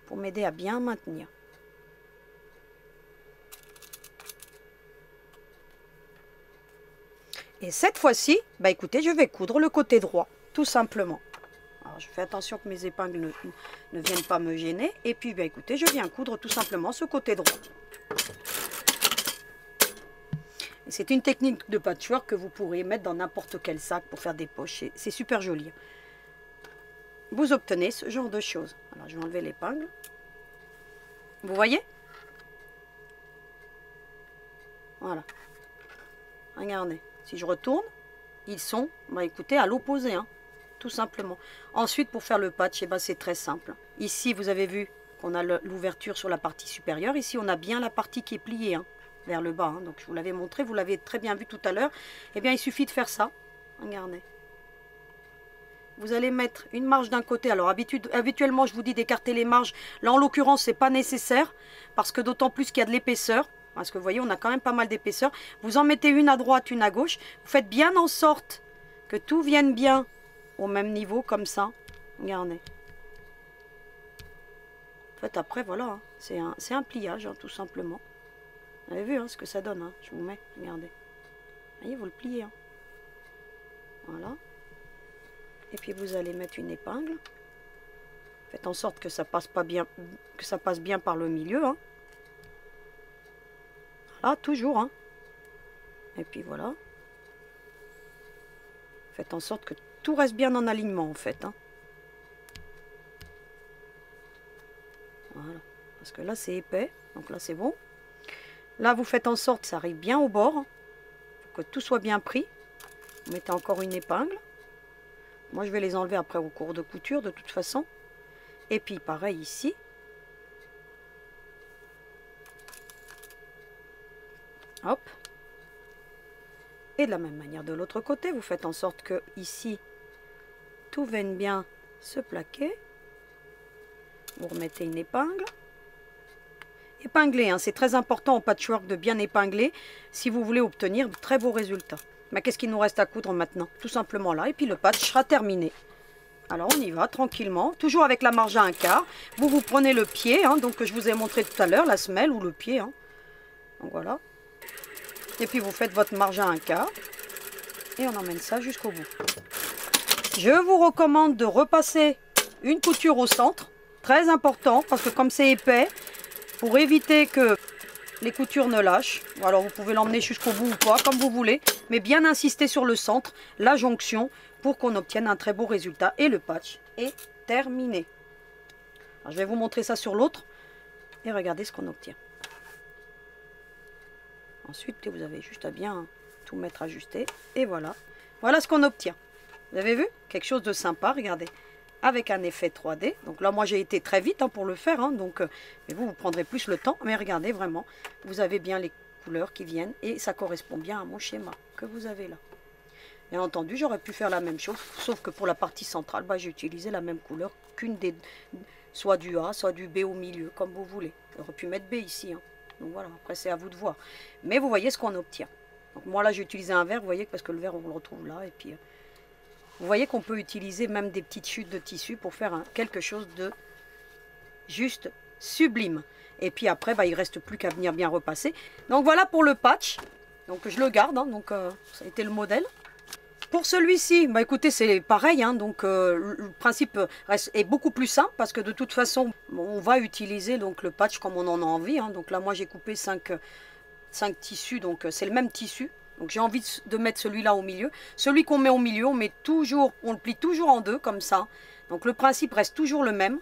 Speaker 1: pour m'aider à bien maintenir. Et cette fois-ci, bah écoutez, je vais coudre le côté droit, tout simplement. Alors, je fais attention que mes épingles ne viennent pas me gêner. Et puis, bah écoutez, je viens coudre tout simplement ce côté droit. C'est une technique de patchwork que vous pourrez mettre dans n'importe quel sac pour faire des poches. C'est super joli. Vous obtenez ce genre de choses. Alors, je vais enlever l'épingle. Vous voyez? Voilà. Regardez. Si je retourne, ils sont, bah écoutez, à l'opposé, hein, tout simplement. Ensuite, pour faire le patch, eh ben, c'est très simple. Ici, vous avez vu qu'on a l'ouverture sur la partie supérieure. Ici, on a bien la partie qui est pliée hein, vers le bas. Hein. Donc, je vous l'avais montré, vous l'avez très bien vu tout à l'heure. Eh bien, il suffit de faire ça. Regardez. Vous allez mettre une marge d'un côté. Alors, habituellement, je vous dis d'écarter les marges. Là, en l'occurrence, ce n'est pas nécessaire parce que d'autant plus qu'il y a de l'épaisseur. Parce que vous voyez, on a quand même pas mal d'épaisseur. Vous en mettez une à droite, une à gauche. Vous faites bien en sorte que tout vienne bien au même niveau, comme ça. Regardez. En fait, après, voilà. Hein, c'est un pliage, hein, tout simplement. Vous avez vu hein, ce que ça donne. Hein, je vous mets, regardez. Vous voyez, vous le pliez. Hein. Voilà. Et puis, vous allez mettre une épingle. Faites en sorte que ça passe bien par le milieu. Hein. Là, toujours, hein. Et puis voilà. Faites en sorte que tout reste bien en alignement, en fait. Hein. Voilà. Parce que là, c'est épais. Donc là, c'est bon. Là, vous faites en sorte que ça arrive bien au bord. Pour que tout soit bien pris. Vous mettez encore une épingle. Moi, je vais les enlever après au cours de couture, de toute façon. Et puis, pareil ici. Hop. Et de la même manière de l'autre côté, vous faites en sorte que ici, tout vienne bien se plaquer. Vous remettez une épingle. Épingler, hein, c'est très important au patchwork de bien épingler si vous voulez obtenir de très beaux résultats. Mais qu'est-ce qu'il nous reste à coudre maintenant? Tout simplement là, et puis le patch sera terminé. Alors on y va tranquillement, toujours avec la marge à 1/4. Vous prenez le pied, hein, donc que je vous ai montré tout à l'heure, la semelle ou le pied. Hein. Donc voilà. Et puis vous faites votre marge à 1/4 et on emmène ça jusqu'au bout. Je vous recommande de repasser une couture au centre, très important parce que comme c'est épais, pour éviter que les coutures ne lâchent. Alors vous pouvez l'emmener jusqu'au bout ou pas, comme vous voulez, mais bien insister sur le centre, la jonction, pour qu'on obtienne un très beau résultat. Et le patch est terminé. Alors, je vais vous montrer ça sur l'autre et regardez ce qu'on obtient. Ensuite, vous avez juste à bien tout mettre ajusté. Et voilà. Voilà ce qu'on obtient. Vous avez vu? Quelque chose de sympa, regardez. Avec un effet 3D. Donc là, moi, j'ai été très vite pour le faire. Hein, donc, mais vous prendrez plus le temps. Mais regardez, vraiment, vous avez bien les couleurs qui viennent. Et ça correspond bien à mon schéma que vous avez là. Bien entendu, j'aurais pu faire la même chose. Sauf que pour la partie centrale, j'ai utilisé la même couleur qu'une des... soit du A, soit du B au milieu, comme vous voulez. J'aurais pu mettre B ici. Hein. Donc voilà, après, c'est à vous de voir. Mais vous voyez ce qu'on obtient. Donc moi, là, j'ai utilisé un vert. Vous voyez, parce que le vert, on le retrouve là. Et puis... vous voyez qu'on peut utiliser même des petites chutes de tissu pour faire quelque chose de juste sublime. Et puis après, il ne reste plus qu'à venir bien repasser. Donc voilà pour le patch. Donc je le garde, hein, donc ça a été le modèle. Pour celui-ci, écoutez, c'est pareil. Hein, donc le principe est beaucoup plus simple parce que de toute façon, on va utiliser donc, le patch comme on en a envie. Hein. Donc là, moi, j'ai coupé 5 tissus, donc c'est le même tissu. Donc j'ai envie de mettre celui-là au milieu. Celui qu'on met au milieu, on le plie toujours en deux, comme ça. Donc le principe reste toujours le même.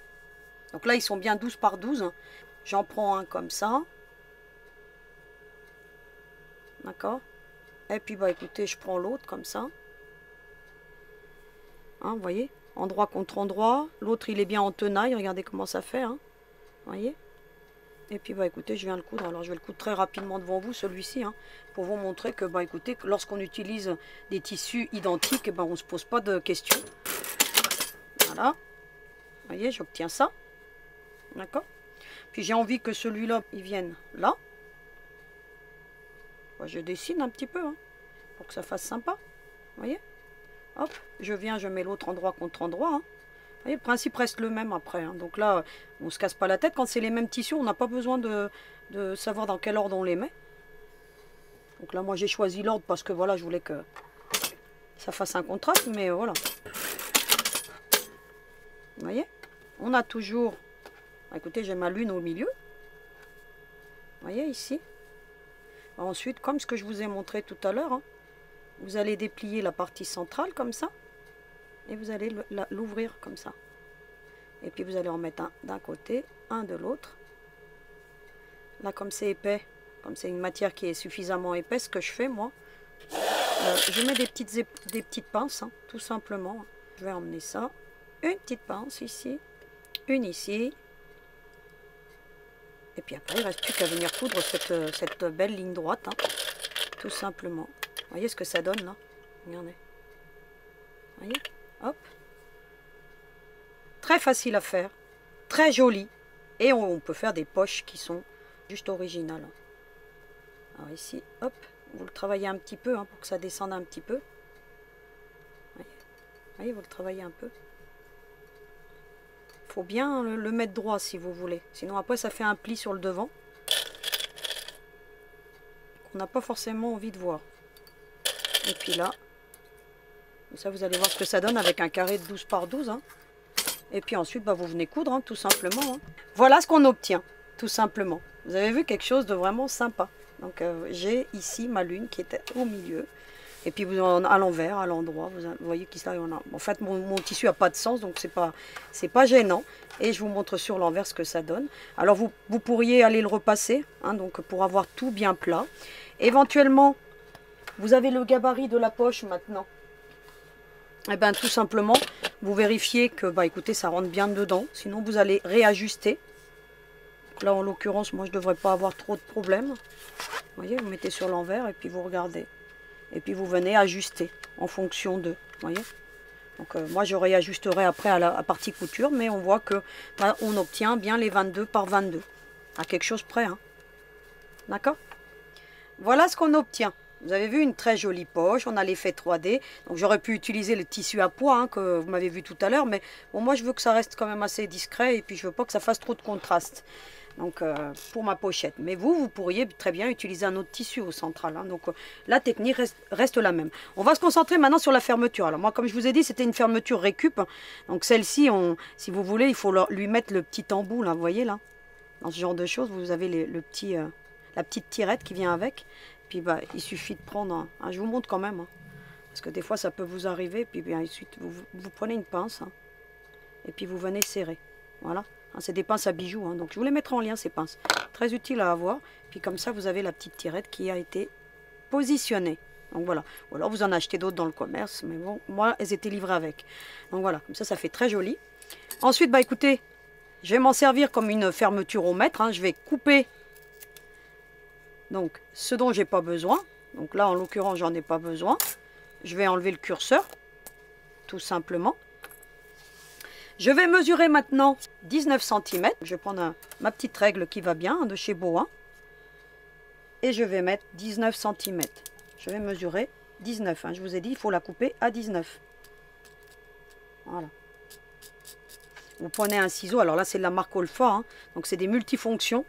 Speaker 1: Donc là, ils sont bien 12 par 12. J'en prends un comme ça. D'accord? Et puis, écoutez, je prends l'autre comme ça. Hein, vous voyez? Endroit contre endroit. L'autre, il est bien en tenaille. Regardez comment ça fait. Hein. Vous voyez? Et puis, écoutez, je viens le coudre. Alors, je vais le coudre très rapidement devant vous, celui-ci, hein, pour vous montrer que, écoutez, lorsqu'on utilise des tissus identiques, on ne se pose pas de questions. Voilà. Vous voyez, j'obtiens ça. D'accord? Puis, j'ai envie que celui-là, il vienne là. Je dessine un petit peu, hein, pour que ça fasse sympa. Vous voyez? Hop, je viens, je mets l'autre endroit contre endroit, hein. Vous voyez, le principe reste le même après. Hein. Donc là, on ne se casse pas la tête. Quand c'est les mêmes tissus, on n'a pas besoin de savoir dans quel ordre on les met. Donc là, moi, j'ai choisi l'ordre parce que voilà, je voulais que ça fasse un contraste. Mais voilà. Vous voyez? On a toujours... écoutez, j'ai ma lune au milieu. Vous voyez, ici. Ensuite, comme ce que je vous ai montré tout à l'heure, hein, vous allez déplier la partie centrale comme ça. Et vous allez l'ouvrir comme ça. Et puis vous allez en mettre un d'un côté, un de l'autre. Là, comme c'est épais, comme c'est une matière qui est suffisamment épaisse, ce que je fais moi, je mets des petites pinces, hein, tout simplement. Je vais emmener ça. Une petite pince ici, une ici. Et puis après, il ne reste plus qu'à venir coudre cette belle ligne droite, hein, tout simplement. Vous voyez ce que ça donne là? Regardez. Vous voyez? Hop. Très facile à faire, très joli. Et on peut faire des poches qui sont juste originales. Alors ici, hop, vous le travaillez un petit peu, hein, pour que ça descende un petit peu. Vous voyez, vous le travaillez un peu. Il faut bien le mettre droit si vous voulez. Sinon après ça fait un pli sur le devant. On n'a pas forcément envie de voir. Et puis là, ça vous allez voir ce que ça donne avec un carré de 12 par 12. Hein. Et puis ensuite, vous venez coudre, hein, tout simplement. Hein. Voilà ce qu'on obtient, tout simplement. Vous avez vu quelque chose de vraiment sympa. Donc j'ai ici ma lune qui était au milieu. Et puis à l'envers, à l'endroit, vous voyez qu'ici, en fait, mon tissu n'a pas de sens, donc c'est pas gênant. Et je vous montre sur l'envers ce que ça donne. Alors vous pourriez aller le repasser, hein, donc pour avoir tout bien plat. Éventuellement, vous avez le gabarit de la poche maintenant. Eh bien tout simplement, vous vérifiez que bah écoutez, ça rentre bien dedans. Sinon vous allez réajuster. Là en l'occurrence, moi je ne devrais pas avoir trop de problèmes. Vous voyez, vous mettez sur l'envers et puis vous regardez. Et puis vous venez ajuster en fonction de. Vous voyez. Donc moi je réajusterai après à la partie couture, mais on voit que bah, on obtient bien les 22 par 22. À quelque chose près. Hein. D'accord? Voilà ce qu'on obtient. Vous avez vu une très jolie poche, on a l'effet 3D. Donc j'aurais pu utiliser le tissu à pois hein, que vous m'avez vu tout à l'heure. Mais bon, moi je veux que ça reste quand même assez discret et puis je veux pas que ça fasse trop de contraste. Donc pour ma pochette. Mais vous pourriez très bien utiliser un autre tissu au central. Hein. Donc la technique reste la même. On va se concentrer maintenant sur la fermeture. Alors moi comme je vous ai dit c'était une fermeture récup. Donc celle-ci, si vous voulez, il faut lui mettre le petit embout là, vous voyez là. Dans ce genre de choses, vous avez la petite tirette qui vient avec. Puis bah, il suffit de prendre, je vous montre quand même, hein, parce que des fois ça peut vous arriver, puis bien ensuite vous prenez une pince, hein, et puis vous venez serrer, voilà, hein, c'est des pinces à bijoux, hein, donc je vous les mettrai en lien ces pinces, très utiles à avoir, puis comme ça vous avez la petite tirette qui a été positionnée, donc voilà, ou alors vous en achetez d'autres dans le commerce, mais bon, moi elles étaient livrées avec, donc voilà, comme ça fait très joli. Ensuite, bah écoutez, je vais m'en servir comme une fermeture au mètre, hein, je vais couper donc ce dont j'ai pas besoin, donc là en l'occurrence j'en ai pas besoin, je vais enlever le curseur, tout simplement. Je vais mesurer maintenant 19 cm, je vais prendre ma petite règle qui va bien, de chez Boin, et je vais mettre 19 cm. Je vais mesurer 19, hein. Je vous ai dit il faut la couper à 19. Voilà. Vous prenez un ciseau, alors là c'est de la marque Olfa, hein, donc c'est des multifonctions.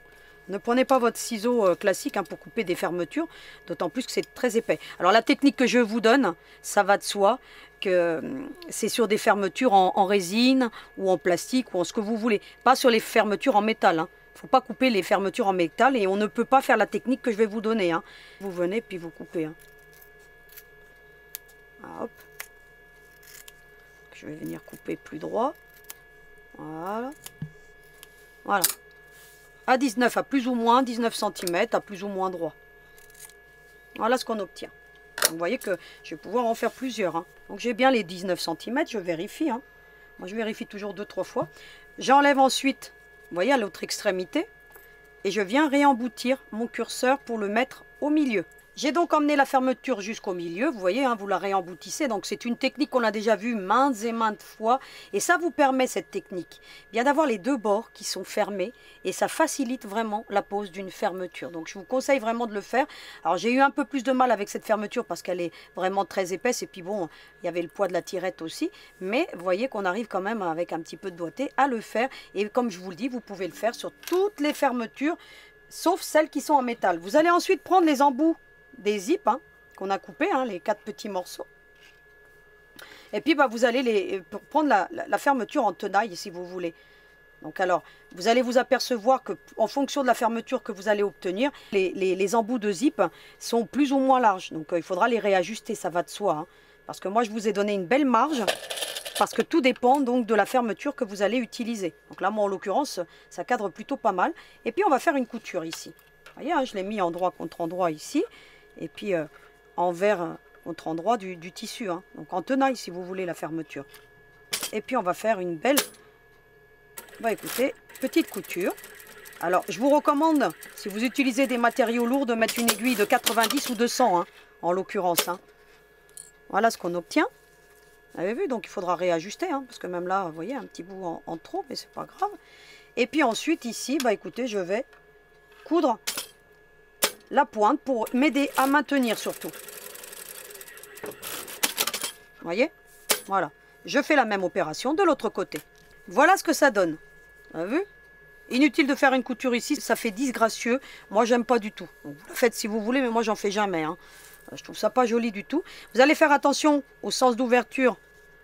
Speaker 1: Ne prenez pas votre ciseau classique hein, pour couper des fermetures, d'autant plus que c'est très épais. Alors la technique que je vous donne, ça va de soi, que c'est sur des fermetures en résine ou en plastique ou en ce que vous voulez. Pas sur les fermetures en métal. Il ne faut pas couper les fermetures en métal et on ne peut pas faire la technique que je vais vous donner. Hein. Vous venez puis vous coupez. Hein. Ah, hop. Je vais venir couper plus droit. Voilà. Voilà. À 19, à plus ou moins 19 cm, à plus ou moins droit. Voilà ce qu'on obtient. Vous voyez que je vais pouvoir en faire plusieurs. Hein. Donc j'ai bien les 19 cm, je vérifie. Hein. Moi je vérifie toujours 2-3 fois. J'enlève ensuite, vous voyez, à l'autre extrémité. Et je viens réemboutir mon curseur pour le mettre au milieu. J'ai donc emmené la fermeture jusqu'au milieu, vous voyez, hein, vous la réemboutissez. Donc c'est une technique qu'on a déjà vue maintes et maintes fois. Et ça vous permet, cette technique, bien d'avoir les deux bords qui sont fermés. Et ça facilite vraiment la pose d'une fermeture. Donc je vous conseille vraiment de le faire. Alors j'ai eu un peu plus de mal avec cette fermeture parce qu'elle est vraiment très épaisse. Et puis bon, il y avait le poids de la tirette aussi. Mais vous voyez qu'on arrive quand même avec un petit peu de doigté à le faire. Et comme je vous le dis, vous pouvez le faire sur toutes les fermetures, sauf celles qui sont en métal. Vous allez ensuite prendre les embouts des zips hein, qu'on a coupés, hein, les 4 petits morceaux. Et puis bah, vous allez prendre la fermeture en tenaille si vous voulez. Donc alors, vous allez vous apercevoir que en fonction de la fermeture que vous allez obtenir, les embouts de zip sont plus ou moins larges. Donc il faudra les réajuster, ça va de soi. Hein, parce que moi je vous ai donné une belle marge, parce que tout dépend donc de la fermeture que vous allez utiliser. Donc là moi en l'occurrence, ça cadre plutôt pas mal. Et puis on va faire une couture ici. Vous voyez, hein, je l'ai mis endroit contre endroit ici. Et puis envers contre endroit du tissu. Hein. Donc en tenaille si vous voulez la fermeture. Et puis on va faire une belle, bah écoutez, petite couture. Alors je vous recommande, si vous utilisez des matériaux lourds, de mettre une aiguille de 90 ou de 100 hein, en l'occurrence. Hein. Voilà ce qu'on obtient. Vous avez vu, donc il faudra réajuster. Hein, parce que même là, vous voyez, un petit bout en trop, mais c'est pas grave. Et puis ensuite ici, bah écoutez, je vais coudre la pointe pour m'aider à maintenir surtout. Vous voyez? Voilà. Je fais la même opération de l'autre côté. Voilà ce que ça donne. Vous avez vu? Inutile de faire une couture ici, ça fait disgracieux. Moi, j'aime pas du tout. Donc, vous le faites si vous voulez, mais moi, j'en fais jamais. Hein. Je trouve ça pas joli du tout. Vous allez faire attention au sens d'ouverture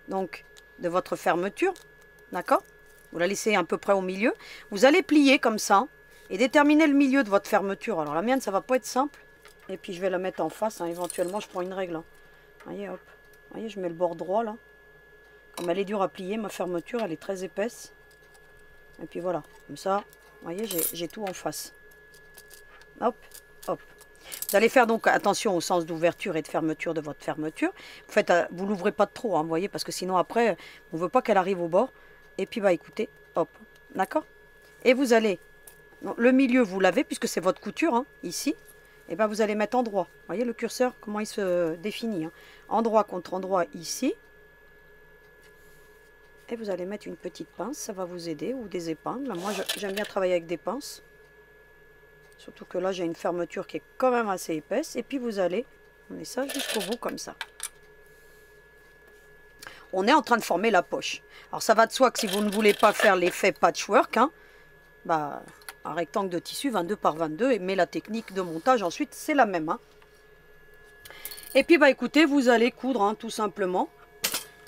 Speaker 1: donc de votre fermeture. D'accord? Vous la laissez à peu près au milieu. Vous allez plier comme ça. Et déterminer le milieu de votre fermeture. Alors la mienne, ça va pas être simple. Et puis je vais la mettre en face. Hein. Éventuellement, je prends une règle. Hein. Voyez, hop. Voyez, je mets le bord droit là. Comme elle est dure à plier, ma fermeture, elle est très épaisse. Et puis voilà. Comme ça, vous voyez, j'ai tout en face. Hop, hop. Vous allez faire donc attention au sens d'ouverture et de fermeture de votre fermeture. Vous l'ouvrez pas de trop, hein, vous voyez, parce que sinon après, on ne veut pas qu'elle arrive au bord. Et puis, bah écoutez, hop, d'accord. Et vous allez, le milieu, vous l'avez, puisque c'est votre couture, hein, ici. Et ben vous allez mettre endroit. Vous voyez le curseur, comment il se définit, hein. Endroit contre endroit ici. Et vous allez mettre une petite pince, ça va vous aider, ou des épingles. Moi, j'aime bien travailler avec des pinces. Surtout que là, j'ai une fermeture qui est quand même assez épaisse. Et puis, vous allez emmener ça jusqu'au bout, comme ça. On est en train de former la poche. Alors, ça va de soi que si vous ne voulez pas faire l'effet patchwork, hein, bah, un rectangle de tissu 22 par 22, mais la technique de montage, ensuite, c'est la même. Hein. Et puis, bah, écoutez, vous allez coudre, hein, tout simplement.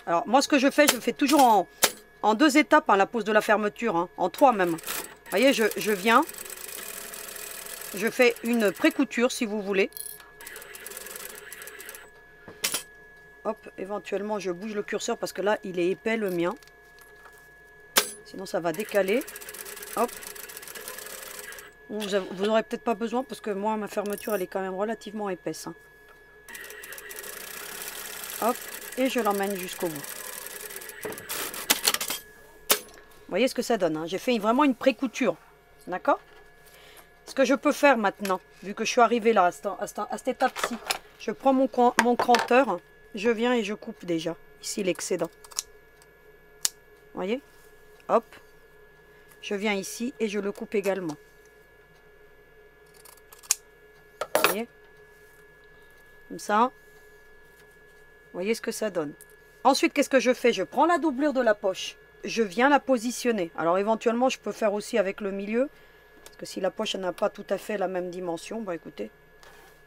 Speaker 1: Alors, moi, ce que je fais toujours en 2 étapes, hein, la pose de la fermeture, hein, en 3 même. Vous voyez, je viens, je fais une pré-couture, si vous voulez. Hop, éventuellement, je bouge le curseur parce que là, il est épais, le mien. Sinon, ça va décaler. Hop. Vous n'aurez peut-être pas besoin parce que moi, ma fermeture, elle est quand même relativement épaisse. Hein. Hop. Et je l'emmène jusqu'au bout. Vous voyez ce que ça donne, hein. J'ai fait vraiment une pré-couture. D'accord? Ce que je peux faire maintenant, vu que je suis arrivée là, à cette étape-ci, je prends mon cranteur, je viens et je coupe déjà, ici l'excédent. Vous voyez? Hop. Je viens ici et je le coupe également. Vous voyez? Comme ça. Vous voyez ce que ça donne. Ensuite, qu'est-ce que je fais? Je prends la doublure de la poche. Je viens la positionner. Alors, éventuellement, je peux faire aussi avec le milieu. Parce que si la poche n'a pas tout à fait la même dimension, bah écoutez.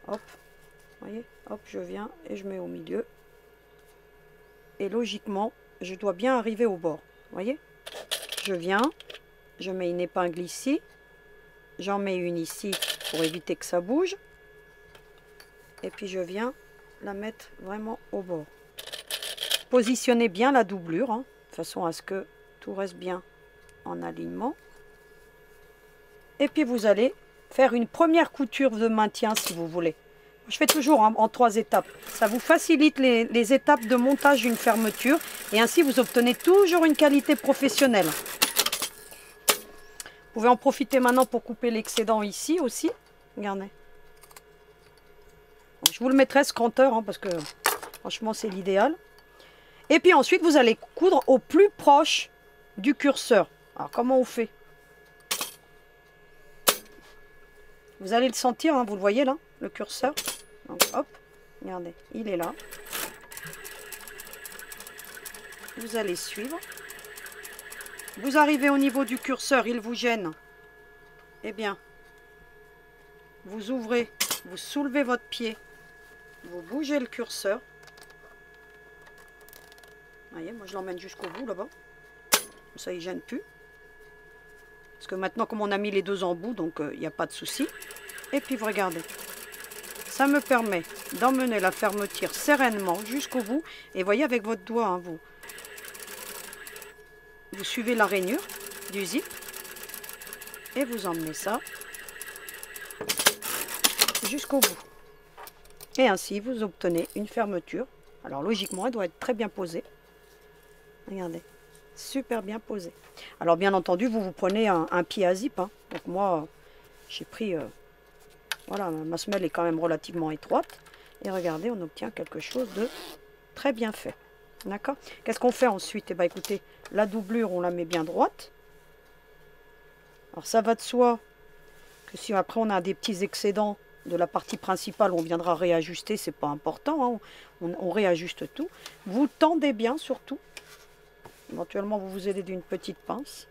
Speaker 1: Hop. Vous voyez? Hop, je viens et je mets au milieu. Et logiquement, je dois bien arriver au bord. Vous voyez? Je viens. Je mets une épingle ici. J'en mets une ici pour éviter que ça bouge. Et puis, je viens la mettre vraiment au bord. Positionnez bien la doublure, hein, de façon à ce que tout reste bien en alignement. Et puis vous allez faire une première couture de maintien si vous voulez. Je fais toujours en 3 étapes. Ça vous facilite les étapes de montage d'une fermeture et ainsi vous obtenez toujours une qualité professionnelle. Vous pouvez en profiter maintenant pour couper l'excédent ici aussi. Regardez. Je vous le mettrai ce cranteur, hein, parce que franchement c'est l'idéal. Et puis ensuite vous allez coudre au plus proche du curseur. Alors comment on fait? Vous allez le sentir, hein, vous le voyez là, le curseur. Donc hop, regardez, il est là. Vous allez suivre. Vous arrivez au niveau du curseur, il vous gêne. Eh bien, vous ouvrez, vous soulevez votre pied. Vous bougez le curseur. Vous voyez, moi je l'emmène jusqu'au bout là-bas. Comme ça, il ne gêne plus. Parce que maintenant, comme on a mis les 2 embouts, donc il n'y a pas de souci. Et puis, vous regardez. Ça me permet d'emmener la fermeture sereinement jusqu'au bout. Et voyez, avec votre doigt, hein, vous suivez la rainure du zip. Et vous emmenez ça jusqu'au bout. Et ainsi, vous obtenez une fermeture. Alors, logiquement, elle doit être très bien posée. Regardez, super bien posée. Alors, bien entendu, vous prenez un pied à zip. Hein. Donc, moi, j'ai pris... voilà, ma semelle est quand même relativement étroite. Et regardez, on obtient quelque chose de très bien fait. D'accord? Qu'est-ce qu'on fait ensuite? Eh bien, écoutez, la doublure, on la met bien droite. Alors, ça va de soi que si après, on a des petits excédents de la partie principale, on viendra réajuster, c'est pas important, hein, on réajuste tout. Vous tendez bien surtout. Éventuellement, vous vous aidez d'une petite pince.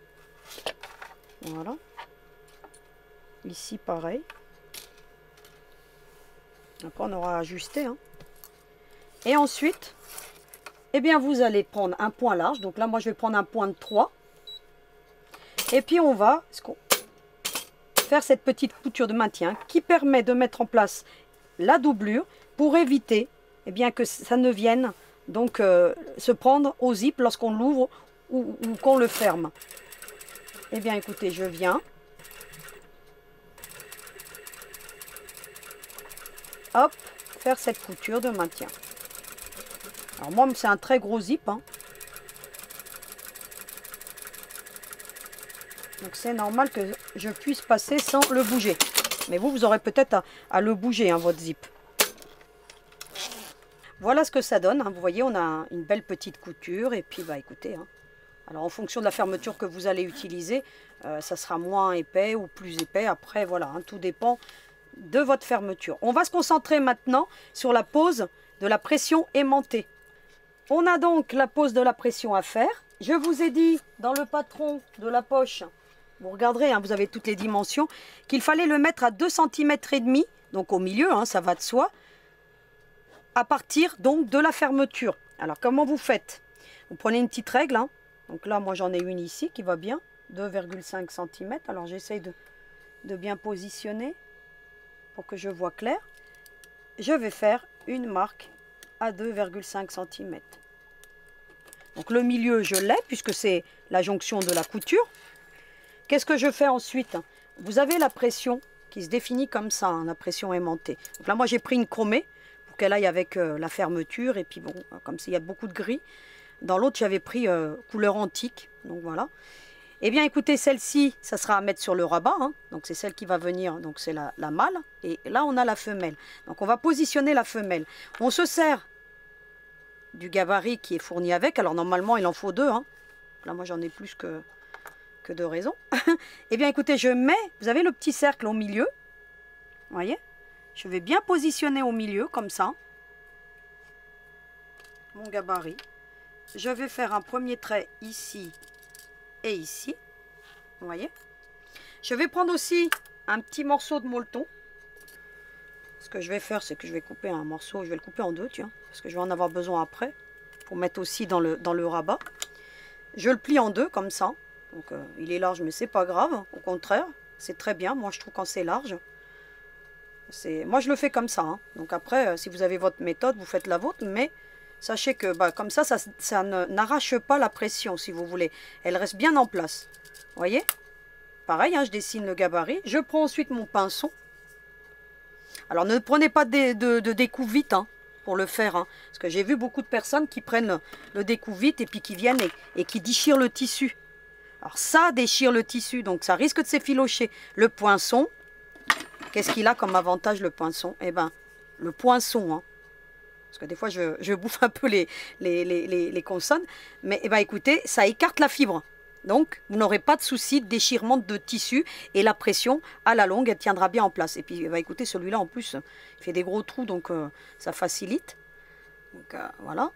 Speaker 1: Voilà. Ici, pareil. Après, on aura ajusté. Hein. Et ensuite, eh bien, vous allez prendre un point large. Donc là, moi, je vais prendre un point de 3. Et puis, on va faire cette petite couture de maintien qui permet de mettre en place la doublure pour éviter eh bien, que ça ne vienne donc se prendre au zip lorsqu'on l'ouvre ou qu'on le ferme. Eh bien, écoutez, je viens. hop, faire cette couture de maintien. Alors moi, c'est un très gros zip, hein. Donc c'est normal que je puisse passer sans le bouger. Mais vous aurez peut-être à le bouger, hein, votre zip. Voilà ce que ça donne, hein. Vous voyez, on a une belle petite couture. Et puis, bah écoutez, hein. Alors en fonction de la fermeture que vous allez utiliser, ça sera moins épais ou plus épais. Après, voilà, hein, tout dépend de votre fermeture. On va se concentrer maintenant sur la pose de la pression aimantée. On a donc la pose de la pression à faire. Je vous ai dit dans le patron de la poche, vous regarderez, hein, vous avez toutes les dimensions, qu'il fallait le mettre à 2,5 cm, donc au milieu, hein, ça va de soi, à partir donc de la fermeture. Alors comment vous faites? Vous prenez une petite règle, hein. Donc là moi j'en ai une ici qui va bien, 2,5 cm. Alors j'essaye de bien positionner pour que je vois clair. Je vais faire une marque à 2,5 cm. Donc le milieu je l'ai puisque c'est la jonction de la couture. Qu'est-ce que je fais ensuite? Vous avez la pression qui se définit comme ça, hein, la pression aimantée. Donc là moi j'ai pris une chromée pour qu'elle aille avec la fermeture. Et puis bon, comme s'il y a beaucoup de gris. Dans l'autre j'avais pris couleur antique. Donc voilà. Eh bien écoutez, celle-ci, ça sera à mettre sur le rabat, hein. Donc c'est celle qui va venir, donc c'est la mâle. Et là on a la femelle. Donc on va positionner la femelle. On se sert du gabarit qui est fourni avec. Alors normalement il en faut deux, hein. Là moi j'en ai plus que de raison. Eh bien écoutez, je mets, vous avez le petit cercle au milieu. Vous voyez? Je vais bien positionner au milieu comme ça. Mon gabarit. Je vais faire un premier trait ici et ici. Vous voyez? Je vais prendre aussi un petit morceau de molleton. Ce que je vais faire, c'est que je vais couper un morceau, je vais le couper en deux, tiens, parce que je vais en avoir besoin après, pour mettre aussi dans le rabat. Je le plie en deux, comme ça. Donc il est large, mais c'est pas grave, au contraire, c'est très bien. Moi je trouve quand c'est large. Moi je le fais comme ça, hein. Donc après, si vous avez votre méthode, vous faites la vôtre, mais sachez que comme ça n'arrache pas la pression, si vous voulez. Elle reste bien en place. Vous voyez? Pareil, hein, je dessine le gabarit. Je prends ensuite mon pinceau. Alors ne prenez pas de découpe vite, hein, pour le faire, hein, parce que j'ai vu beaucoup de personnes qui prennent le découpe vite et puis qui viennent et qui déchirent le tissu. Alors ça déchire le tissu, donc ça risque de s'effilocher. Le poinçon, qu'est-ce qu'il a comme avantage le poinçon? Eh bien, le poinçon, hein, parce que des fois je bouffe un peu les consonnes, mais eh ben, écoutez, ça écarte la fibre. Donc vous n'aurez pas de souci de déchirement de tissu et la pression à la longue elle tiendra bien en place. Et puis eh ben, écoutez, celui-là en plus il fait des gros trous, donc ça facilite. Donc voilà.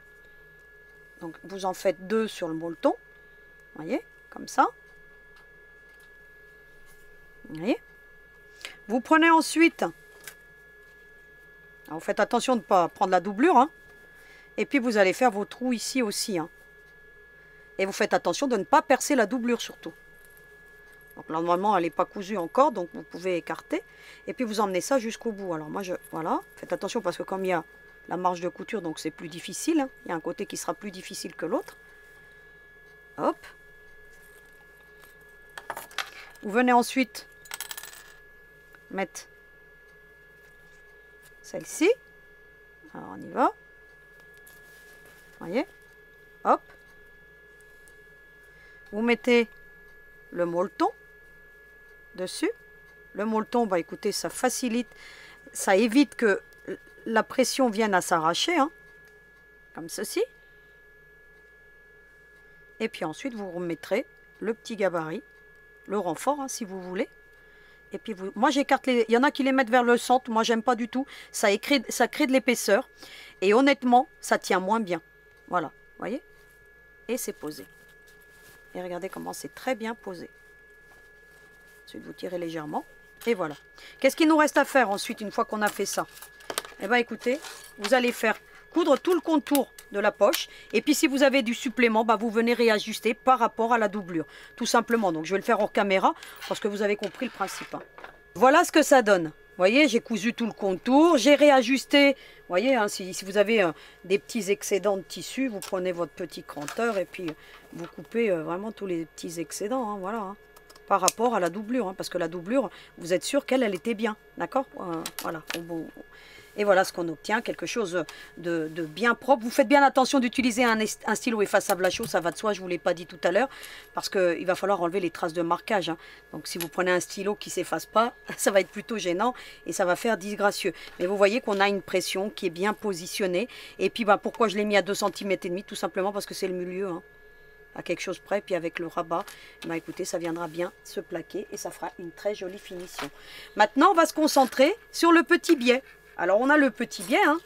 Speaker 1: Donc vous en faites deux sur le molleton, voyez, comme ça. Vous voyez. Vous prenez ensuite, alors vous faites attention de ne pas prendre la doublure, hein. Et puis vous allez faire vos trous ici aussi, hein. Et vous faites attention de ne pas percer la doublure surtout. Donc là, normalement elle n'est pas cousue encore, donc vous pouvez écarter. Et puis vous emmenez ça jusqu'au bout. Alors moi, voilà, faites attention parce que comme il y a la marge de couture, donc c'est plus difficile, hein. Il y a un côté qui sera plus difficile que l'autre. Hop. Vous venez ensuite mettre celle-ci. Alors on y va. Vous voyez? Hop. Vous mettez le molleton dessus. Le molleton, bah écoutez, ça facilite, ça évite que la pression vienne à s'arracher, hein, comme ceci. Et puis ensuite, vous remettrez le petit gabarit, le renfort, hein, si vous voulez. Et puis moi j'écarte les, il y en a qui les mettent vers le centre, moi j'aime pas du tout. Ça crée de l'épaisseur et honnêtement, ça tient moins bien. Voilà, vous voyez? Et c'est posé. Et regardez comment c'est très bien posé. Ensuite, vous tirez légèrement. Et voilà. Qu'est-ce qu'il nous reste à faire ensuite, une fois qu'on a fait ça? Eh bien, écoutez, vous allez faire coudre tout le contour de la poche. Et puis, si vous avez du supplément, bah, vous venez réajuster par rapport à la doublure. Tout simplement. Donc, je vais le faire hors caméra parce que vous avez compris le principe, hein. Voilà ce que ça donne. Vous voyez, j'ai cousu tout le contour, j'ai réajusté. Vous voyez, hein, si vous avez des petits excédents de tissu, vous prenez votre petit cranteur et puis vous coupez vraiment tous les petits excédents, hein, voilà, hein, par rapport à la doublure, hein, parce que la doublure, vous êtes sûr qu'elle était bien, d'accord, voilà. Et voilà ce qu'on obtient, quelque chose de bien propre. Vous faites bien attention d'utiliser un stylo effaçable à chaud, ça va de soi, je ne vous l'ai pas dit tout à l'heure, parce qu'il va falloir enlever les traces de marquage. Hein. Donc si vous prenez un stylo qui ne s'efface pas, ça va être plutôt gênant et ça va faire disgracieux. Mais vous voyez qu'on a une pression qui est bien positionnée. Et puis bah, pourquoi je l'ai mis à 2 cm et demi? Tout simplement parce que c'est le milieu. Hein. À quelque chose près, puis avec le rabat, bah écoutez, ça viendra bien se plaquer et ça fera une très jolie finition. Maintenant, on va se concentrer sur le petit biais. Alors, on a le petit biais. Hein.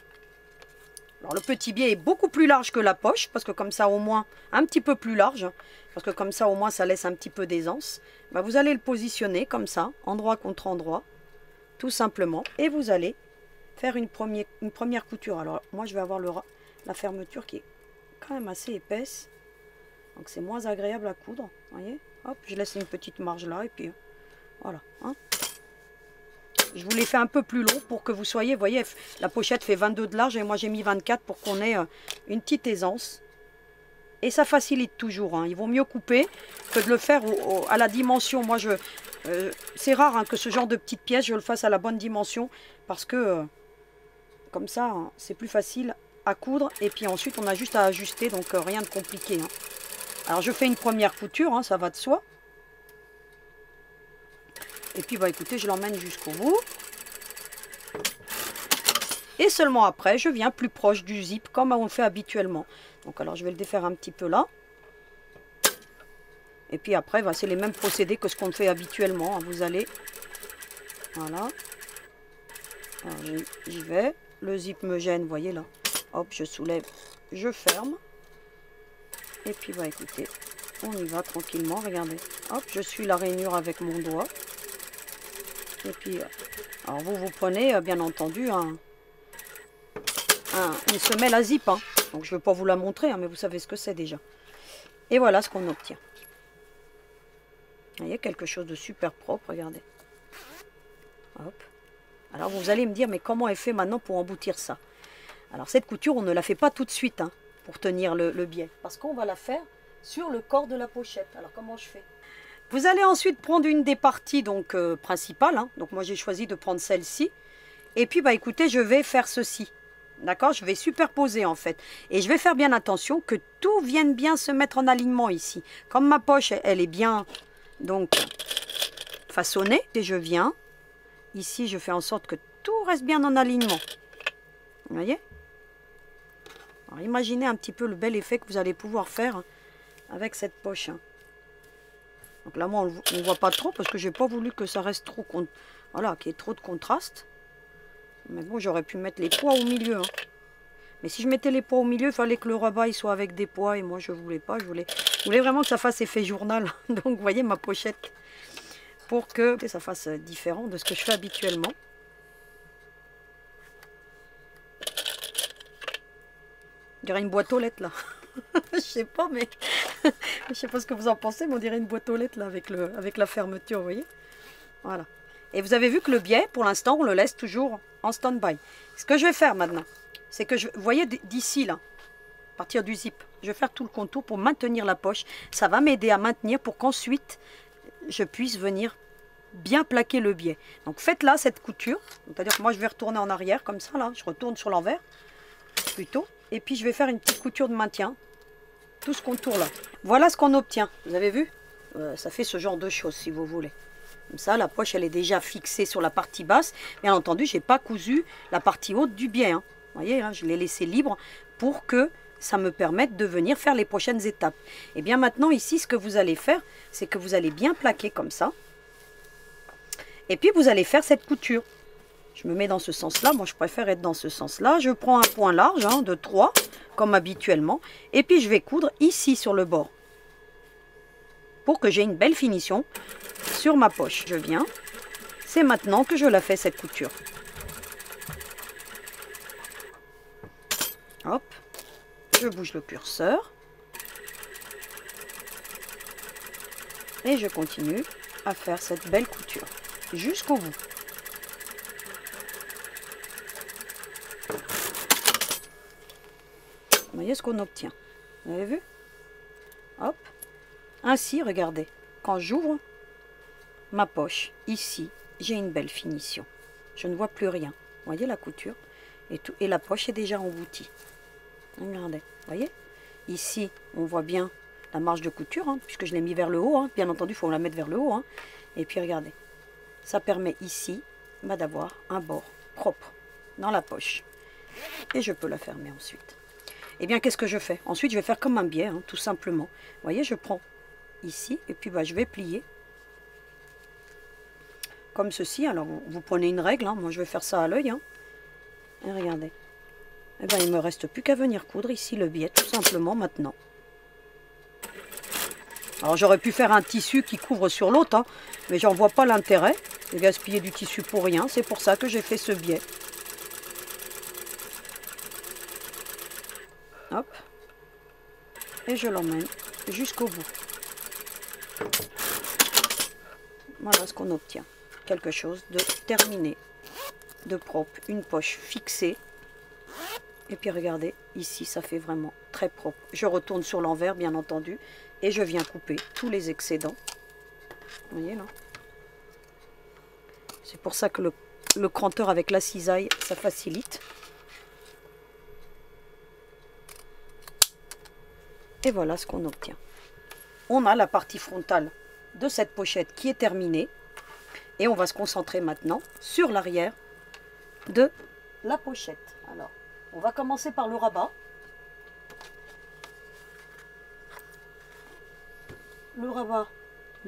Speaker 1: Alors, le petit biais est beaucoup plus large que la poche, parce que comme ça, au moins, un petit peu plus large, parce que comme ça, au moins, ça laisse un petit peu d'aisance. Bah, vous allez le positionner comme ça, endroit contre endroit, tout simplement, et vous allez faire une première couture. Alors, moi, je vais avoir la fermeture qui est quand même assez épaisse. Donc c'est moins agréable à coudre, voyez. Hop, je laisse une petite marge là et puis voilà. Hein. Je vous l'ai fait un peu plus long pour que vous soyez, vous voyez, la pochette fait 22 de large et moi j'ai mis 24 pour qu'on ait une petite aisance. Et ça facilite toujours, hein. Il vaut mieux couper que de le faire à la dimension. Moi, c'est rare hein, que ce genre de petite pièce, je le fasse à la bonne dimension parce que comme ça, hein, c'est plus facile à coudre et puis ensuite on a juste à ajuster, donc rien de compliqué. Hein. Alors je fais une première couture, hein, ça va de soi. Et puis bah écoutez, je l'emmène jusqu'au bout. Et seulement après, je viens plus proche du zip comme on le fait habituellement. Donc alors je vais le défaire un petit peu là. Et puis après, bah, c'est les mêmes procédés que ce qu'on fait habituellement. Hein. Vous allez, voilà. J'y vais. Le zip me gêne, vous voyez là. Hop, je soulève, je ferme. Et puis bah écoutez, on y va tranquillement, regardez. Hop, je suis la rainure avec mon doigt. Et puis, alors vous prenez bien entendu une semelle à zip. Hein. Donc je ne vais pas vous la montrer, hein, mais vous savez ce que c'est déjà. Et voilà ce qu'on obtient. Vous voyez, quelque chose de super propre, regardez. Hop. Alors vous allez me dire, mais comment elle fait maintenant pour emboutir ça? Alors cette couture, on ne la fait pas tout de suite, hein, pour tenir le biais. Parce qu'on va la faire sur le corps de la pochette. Alors comment je fais? Vous allez ensuite prendre une des parties donc principales. Hein. Donc moi j'ai choisi de prendre celle-ci. Et puis bah écoutez, je vais faire ceci. D'accord? Je vais superposer en fait. Et je vais faire bien attention que tout vienne bien se mettre en alignement ici. Comme ma poche, elle est bien donc façonnée. Et je viens, ici je fais en sorte que tout reste bien en alignement. Vous voyez? Alors imaginez un petit peu le bel effet que vous allez pouvoir faire avec cette poche. Donc là, moi, on ne voit pas trop parce que j'ai pas voulu que ça reste trop... Voilà, qu'il y ait trop de contraste. Mais bon, j'aurais pu mettre les pois au milieu. Hein. Mais si je mettais les pois au milieu, il fallait que le rabat il soit avec des pois. Et moi, je voulais pas. Je voulais vraiment que ça fasse effet journal. Donc, vous voyez ma pochette. Pour que ça fasse différent de ce que je fais habituellement. On dirait une boîte aux lettres, là. Je sais pas, mais... je sais pas ce que vous en pensez, mais on dirait une boîte aux lettres, là, avec la fermeture, vous voyez. Voilà. Et vous avez vu que le biais, pour l'instant, on le laisse toujours en stand-by. Ce que je vais faire maintenant, c'est que, vous voyez, d'ici, là, à partir du zip, je vais faire tout le contour pour maintenir la poche. Ça va m'aider à maintenir pour qu'ensuite, je puisse venir bien plaquer le biais. Donc, faites là cette couture. C'est-à-dire que moi, je vais retourner en arrière, comme ça, là. Je retourne sur l'envers, plutôt. Et puis, je vais faire une petite couture de maintien. Tout ce contour-là. Voilà ce qu'on obtient. Vous avez vu? Ça fait ce genre de choses, si vous voulez. Comme ça, la poche, elle est déjà fixée sur la partie basse. Bien entendu, je n'ai pas cousu la partie haute du biais. Hein. Vous voyez, là, je l'ai laissé libre pour que ça me permette de venir faire les prochaines étapes. Et bien maintenant, ici, ce que vous allez faire, c'est que vous allez bien plaquer comme ça. Et puis, vous allez faire cette couture. Je me mets dans ce sens-là. Moi, je préfère être dans ce sens-là. Je prends un point large, hein, de 3, comme habituellement. Et puis, je vais coudre ici sur le bord. Pour que j'ai une belle finition sur ma poche. Je viens. C'est maintenant que je la fais, cette couture. Hop. Je bouge le curseur. Et je continue à faire cette belle couture. Jusqu'au bout. Vous voyez ce qu'on obtient. Vous avez vu? Hop. Ainsi, regardez. Quand j'ouvre ma poche, ici, j'ai une belle finition. Je ne vois plus rien. Vous voyez la couture? Et la poche est déjà emboutie. Regardez, vous voyez? Ici, on voit bien la marge de couture, hein, puisque je l'ai mis vers le haut. Hein. Bien entendu, il faut la mettre vers le haut. Hein. Et puis regardez, ça permet ici d'avoir un bord propre dans la poche. Et je peux la fermer ensuite. Et bien, qu'est-ce que je fais? Ensuite, je vais faire comme un biais, hein, tout simplement. Vous voyez, je prends ici, et puis je vais plier. Comme ceci. Alors, vous prenez une règle. Hein. Moi, je vais faire ça à l'œil. Hein. Et regardez. Et bien, il ne me reste plus qu'à venir coudre ici le biais, tout simplement, maintenant. Alors, j'aurais pu faire un tissu qui couvre sur l'autre, hein, mais j'en vois pas l'intérêt de gaspiller du tissu pour rien. C'est pour ça que j'ai fait ce biais. Hop. Et je l'emmène jusqu'au bout. Voilà ce qu'on obtient. Quelque chose de terminé, de propre, une poche fixée. Et puis regardez, ici ça fait vraiment très propre. Je retourne sur l'envers bien entendu et je viens couper tous les excédents. Vous voyez là? C'est pour ça que le cranteur avec la cisaille, ça facilite. Et voilà ce qu'on obtient. On a la partie frontale de cette pochette qui est terminée. Et on va se concentrer maintenant sur l'arrière de la pochette. Alors, on va commencer par le rabat. Le rabat,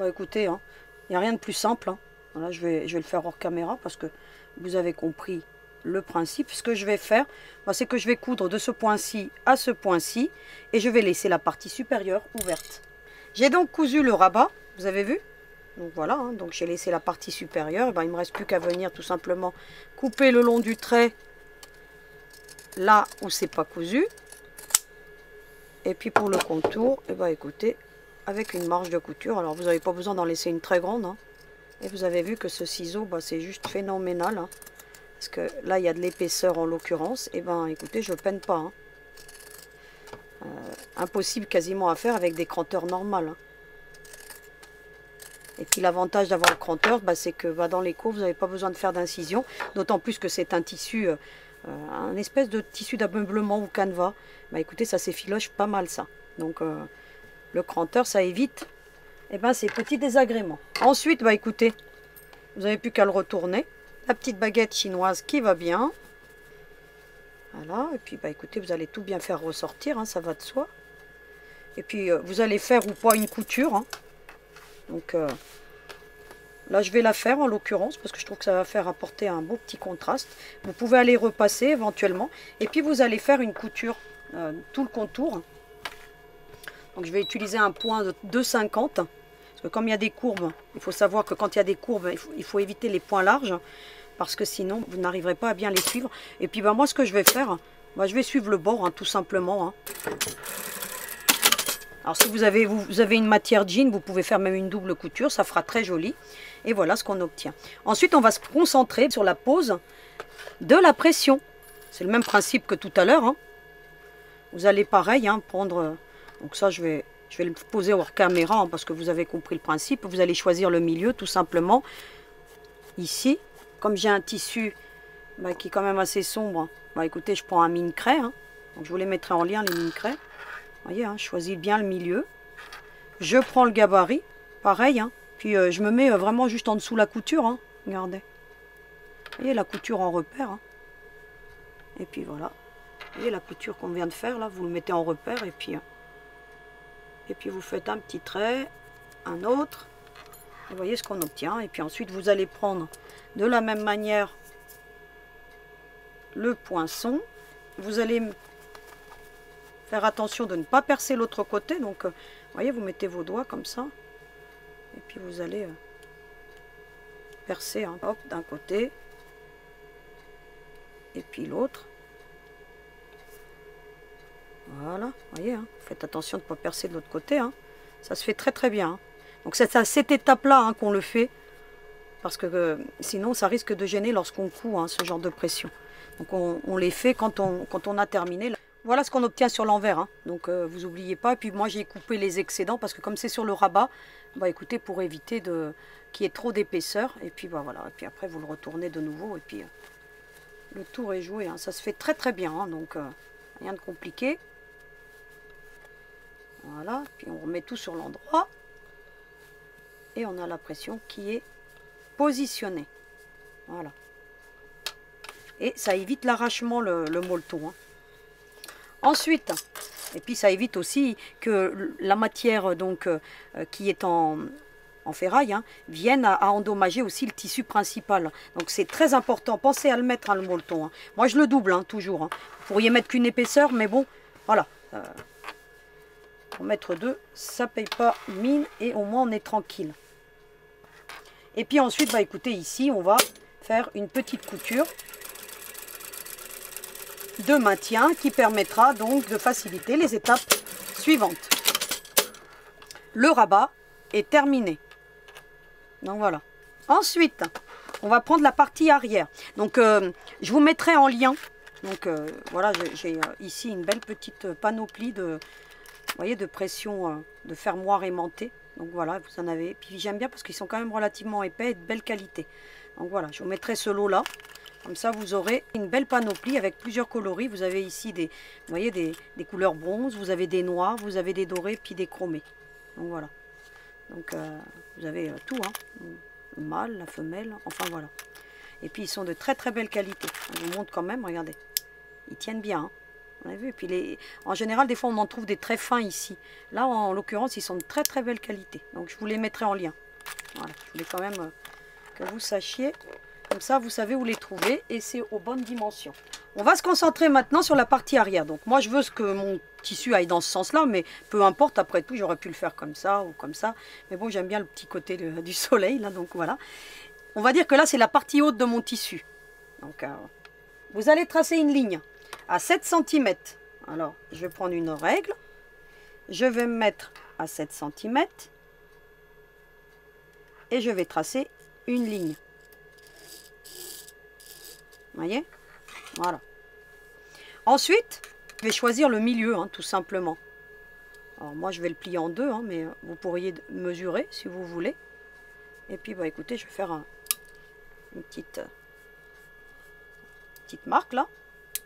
Speaker 1: écoutez, hein, il n'y a rien de plus simple. Hein. Voilà, je vais le faire hors caméra parce que vous avez compris le principe. Ce que je vais faire, c'est que je vais coudre de ce point-ci à ce point-ci et je vais laisser la partie supérieure ouverte. J'ai donc cousu le rabat, vous avez vu? Donc voilà, hein, donc j'ai laissé la partie supérieure. Il ne me reste plus qu'à venir tout simplement couper le long du trait là où c'est pas cousu. Et puis pour le contour, écoutez, avec une marge de couture. Alors vous n'avez pas besoin d'en laisser une très grande. Hein. Et vous avez vu que ce ciseau, c'est juste phénoménal. Hein, parce que là, il y a de l'épaisseur en l'occurrence. Et écoutez, je ne peine pas. Hein. Impossible quasiment à faire avec des cranteurs normales. Hein. Et puis l'avantage d'avoir le cranteur, c'est que dans les cours, vous n'avez pas besoin de faire d'incision. D'autant plus que c'est un tissu, un espèce de tissu d'ameublement ou canevas. Écoutez, ça s'effiloche pas mal ça. Donc le cranteur, ça évite ces petits désagréments. Ensuite, écoutez, vous n'avez plus qu'à le retourner. La petite baguette chinoise qui va bien. Voilà, et puis écoutez, vous allez tout bien faire ressortir, hein, ça va de soi. Et puis vous allez faire ou pas une couture. Hein. Donc là, je vais la faire en l'occurrence parce que je trouve que ça va faire apporter un beau petit contraste. Vous pouvez aller repasser éventuellement. Et puis vous allez faire une couture, tout le contour. Donc je vais utiliser un point de 2,50. Parce que comme il y a des courbes, il faut savoir que quand il y a des courbes, il faut éviter les points larges. Parce que sinon, vous n'arriverez pas à bien les suivre. Et puis moi, ce que je vais faire, je vais suivre le bord, hein, tout simplement. Hein. Alors si vous avez une matière jean, vous pouvez faire même une double couture, ça fera très joli. Et voilà ce qu'on obtient. Ensuite, on va se concentrer sur la pose de la pression. C'est le même principe que tout à l'heure. Hein. Vous allez pareil, hein, prendre... Donc ça, je vais le poser hors caméra hein, parce que vous avez compris le principe. Vous allez choisir le milieu tout simplement. Ici, comme j'ai un tissu qui est quand même assez sombre, écoutez, je prends un mine craie. Hein. Donc je vous les mettrai en lien, les mine craies. Vous voyez, hein, je choisis bien le milieu. Je prends le gabarit, pareil. Hein, puis je me mets vraiment juste en dessous la couture. Hein, regardez. Vous voyez la couture en repère. Hein. Et puis voilà. Vous voyez la couture qu'on vient de faire, là, vous le mettez en repère. Et puis vous faites un petit trait, un autre. Et vous voyez ce qu'on obtient. Et puis ensuite, vous allez prendre de la même manière le poinçon. Vous allez... faire attention de ne pas percer l'autre côté. Donc, vous voyez, vous mettez vos doigts comme ça. Et puis, vous allez percer, hein, hop, d'un côté. Et puis l'autre. Voilà, vous voyez, hein, faites attention de ne pas percer de l'autre côté. Hein. Ça se fait très très bien. Hein. Donc, c'est à cette étape-là hein, qu'on le fait. Parce que sinon, ça risque de gêner lorsqu'on coud hein, ce genre de pression. Donc, on les fait quand on a terminé. Voilà ce qu'on obtient sur l'envers, hein. Donc vous n'oubliez pas. Et puis moi j'ai coupé les excédents parce que comme c'est sur le rabat, écoutez, pour éviter qu'il y ait trop d'épaisseur. Et puis voilà. Et puis après vous le retournez de nouveau et puis le tour est joué, hein. Ça se fait très très bien, hein, donc rien de compliqué. Voilà, puis on remet tout sur l'endroit. Et on a la pression qui est positionnée. Voilà. Et ça évite l'arrachement, le molleton, hein. Ensuite, et puis ça évite aussi que la matière donc, qui est en ferraille, hein, vienne à endommager aussi le tissu principal. Donc c'est très important, pensez à le mettre, hein, le molleton, hein. Moi je le double, hein, toujours, hein. Vous pourriez mettre qu'une épaisseur, mais bon, voilà. Pour mettre deux, ça paye pas mine et au moins on est tranquille. Et puis ensuite, bah écoutez, ici on va faire une petite couture de maintien qui permettra donc de faciliter les étapes suivantes. Le rabat est terminé. Donc voilà. Ensuite, on va prendre la partie arrière. Donc je vous mettrai en lien. Donc voilà, j'ai ici une belle petite panoplie de, vous voyez, de pression de fermoir aimanté. Donc voilà, vous en avez. Puis j'aime bien parce qu'ils sont quand même relativement épais et de belle qualité. Donc voilà, je vous mettrai ce lot là. Comme ça, vous aurez une belle panoplie avec plusieurs coloris. Vous avez ici des, vous voyez, des couleurs bronze, vous avez des noirs, vous avez des dorés, puis des chromés. Donc voilà. Donc vous avez tout, hein. Le mâle, la femelle, enfin voilà. Et puis ils sont de très très belle qualité. Je vous montre quand même, regardez. Ils tiennent bien, hein. Vous avez vu. Et puis en général, des fois on en trouve des très fins ici. Là, en l'occurrence, ils sont de très très belle qualité. Donc je vous les mettrai en lien. Voilà. Je voulais quand même que vous sachiez. Comme ça, vous savez où les trouver et c'est aux bonnes dimensions. On va se concentrer maintenant sur la partie arrière. Donc moi, je veux que mon tissu aille dans ce sens-là, mais peu importe, après tout, j'aurais pu le faire comme ça ou comme ça. Mais bon, j'aime bien le petit côté du soleil, là, donc voilà. On va dire que là, c'est la partie haute de mon tissu. Donc, vous allez tracer une ligne à 7 cm. Alors, je vais prendre une règle. Je vais me mettre à 7 cm. Et je vais tracer une ligne. Vous voyez? Voilà. Ensuite, je vais choisir le milieu, hein, tout simplement. Alors moi, je vais le plier en deux, hein, mais vous pourriez mesurer si vous voulez. Et puis, bah, écoutez, je vais faire une petite marque là.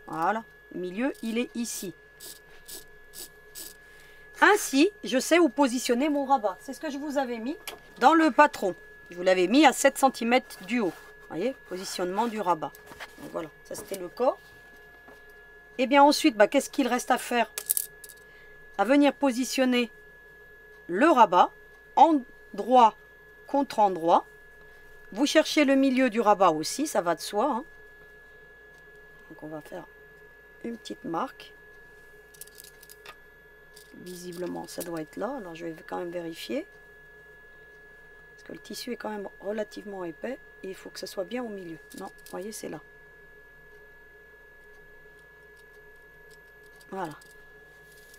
Speaker 1: Voilà. Le milieu, il est ici. Ainsi, je sais où positionner mon rabat. C'est ce que je vous avais mis dans le patron. Je vous l'avais mis à 7 cm du haut. Vous voyez, positionnement du rabat. Donc voilà, ça c'était le corps. Et bien ensuite, bah, qu'est-ce qu'il reste à faire? À venir positionner le rabat, endroit contre endroit. Vous cherchez le milieu du rabat aussi, ça va de soi, hein. Donc on va faire une petite marque. Visiblement, ça doit être là. Alors je vais quand même vérifier. Parce que le tissu est quand même relativement épais. Et il faut que ça soit bien au milieu. Non, vous voyez, c'est là. Voilà.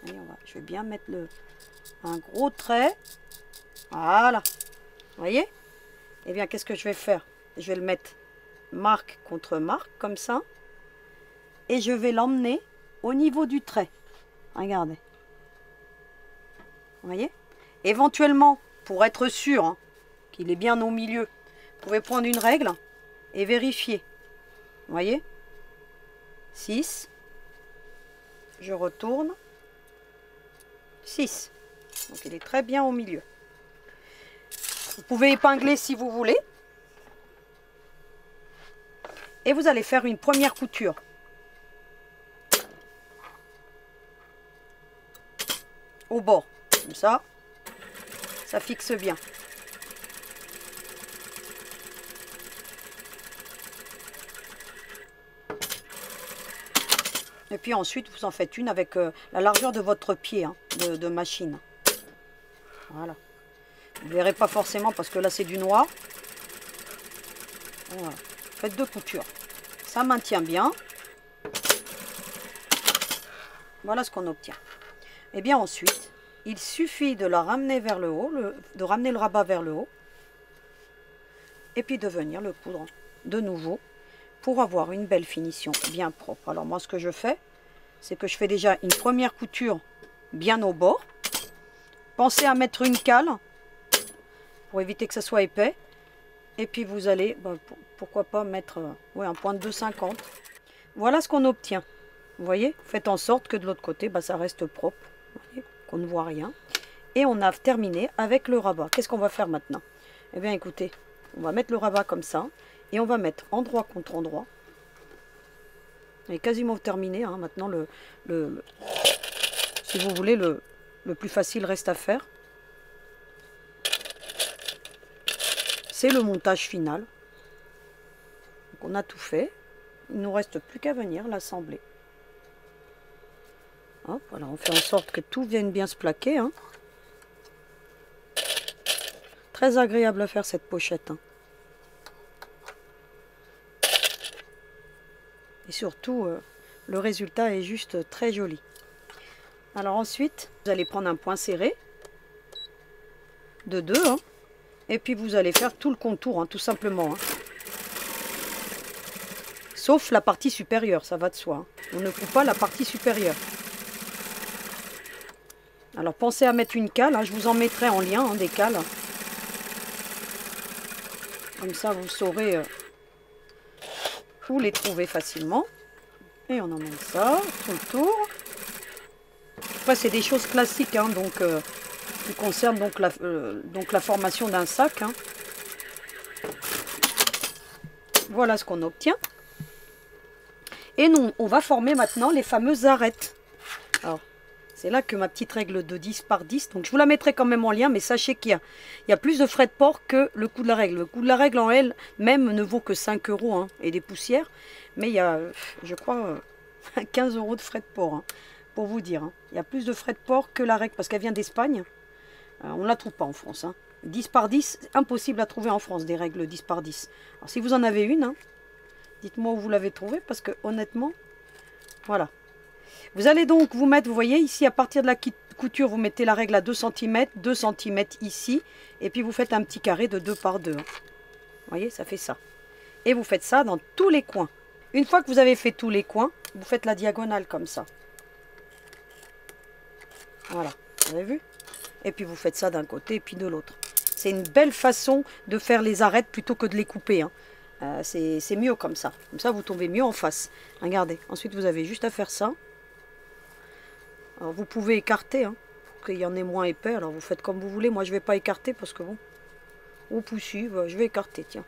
Speaker 1: Allez, je vais bien mettre un gros trait. Voilà. Vous voyez? Eh bien, qu'est-ce que je vais faire? Je vais le mettre marque contre marque, comme ça. Et je vais l'emmener au niveau du trait. Regardez. Vous voyez? Éventuellement, pour être sûr, hein, qu'il est bien au milieu, vous pouvez prendre une règle et vérifier. Vous voyez? 6. Je retourne. 6. Donc il est très bien au milieu. Vous pouvez épingler si vous voulez. Et vous allez faire une première couture. Au bord. Comme ça. Ça fixe bien. Et puis ensuite, vous en faites une avec la largeur de votre pied, hein, de machine. Voilà. Vous ne verrez pas forcément parce que là, c'est du noir. Voilà. Faites deux coutures. Ça maintient bien. Voilà ce qu'on obtient. Et bien ensuite, il suffit de la ramener vers le haut, de ramener le rabat vers le haut. Et puis de venir le coudre de nouveau pour avoir une belle finition bien propre. Alors moi, ce que je fais, c'est que je fais déjà une première couture bien au bord. Pensez à mettre une cale pour éviter que ça soit épais. Et puis vous allez, bah, pourquoi pas mettre un point de 2,50. Voilà ce qu'on obtient. Vous voyez, faites en sorte que de l'autre côté, bah, ça reste propre, qu'on ne voit rien. Et on a terminé avec le rabat. Qu'est-ce qu'on va faire maintenant? Eh bien, écoutez, on va mettre le rabat comme ça. Et on va mettre endroit contre endroit. On est quasiment terminé. Hein. Maintenant, si vous voulez, le plus facile reste à faire. C'est le montage final. Donc, on a tout fait. Il ne nous reste plus qu'à venir l'assembler. Hop, voilà, on fait en sorte que tout vienne bien se plaquer. Hein. Très agréable à faire cette pochette. Hein. Et surtout, le résultat est juste très joli. Alors ensuite, vous allez prendre un point serré de 2. Hein, et puis vous allez faire tout le contour, hein, tout simplement. Hein. Sauf la partie supérieure, ça va de soi. Hein. On ne coupe pas la partie supérieure. Alors pensez à mettre une cale, hein, je vous en mettrai en lien, hein, des cales. Comme ça vous saurez où les trouver facilement. Et on emmène ça tout le tour. Après c'est des choses classiques, hein, donc, qui concernent donc la formation d'un sac. Hein. Voilà ce qu'on obtient. Et nous, on va former maintenant les fameuses arêtes. Alors, c'est là que ma petite règle de 10 par 10, donc je vous la mettrai quand même en lien, mais sachez qu'il y a plus de frais de port que le coût de la règle. Le coût de la règle en elle-même ne vaut que 5 € hein, et des poussières, mais il y a, je crois, 15 € de frais de port, hein, pour vous dire. Hein. Il y a plus de frais de port que la règle, parce qu'elle vient d'Espagne. On ne la trouve pas en France. Hein. 10 par 10, impossible à trouver en France, des règles 10 par 10. Alors si vous en avez une, hein, dites-moi où vous l'avez trouvée, parce que honnêtement, voilà. Vous allez donc vous mettre, vous voyez, ici, à partir de la couture, vous mettez la règle à 2 cm, 2 cm ici, et puis vous faites un petit carré de 2 par 2. Hein. Vous voyez, ça fait ça. Et vous faites ça dans tous les coins. Une fois que vous avez fait tous les coins, vous faites la diagonale comme ça. Voilà, vous avez vu? Et puis vous faites ça d'un côté et puis de l'autre. C'est une belle façon de faire les arêtes plutôt que de les couper. Hein. C'est mieux comme ça. Comme ça, vous tombez mieux en face. Regardez. Ensuite, vous avez juste à faire ça. Alors, vous pouvez écarter, hein, pour qu'il y en ait moins épais. Alors, vous faites comme vous voulez. Moi, je ne vais pas écarter parce que bon, au poussu, je vais écarter. Tiens,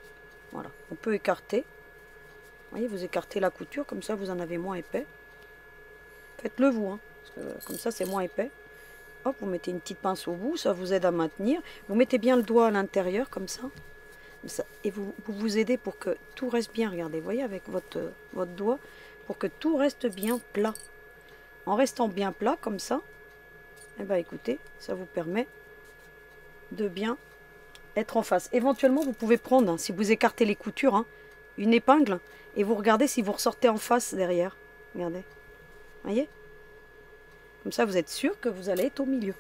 Speaker 1: voilà. On peut écarter. Vous voyez, vous écartez la couture. Comme ça, vous en avez moins épais. Faites-le vous, hein, parce que comme ça, c'est moins épais. Hop, vous mettez une petite pince au bout. Ça vous aide à maintenir. Vous mettez bien le doigt à l'intérieur, comme ça. Et vous aidez pour que tout reste bien, regardez, vous voyez, avec votre doigt, pour que tout reste bien plat. En restant bien plat, comme ça, eh bien, écoutez, ça vous permet de bien être en face. Éventuellement, vous pouvez prendre, hein, si vous écartez les coutures, hein, une épingle, et vous regardez si vous ressortez en face derrière. Regardez, voyez? Comme ça, vous êtes sûr que vous allez être au milieu.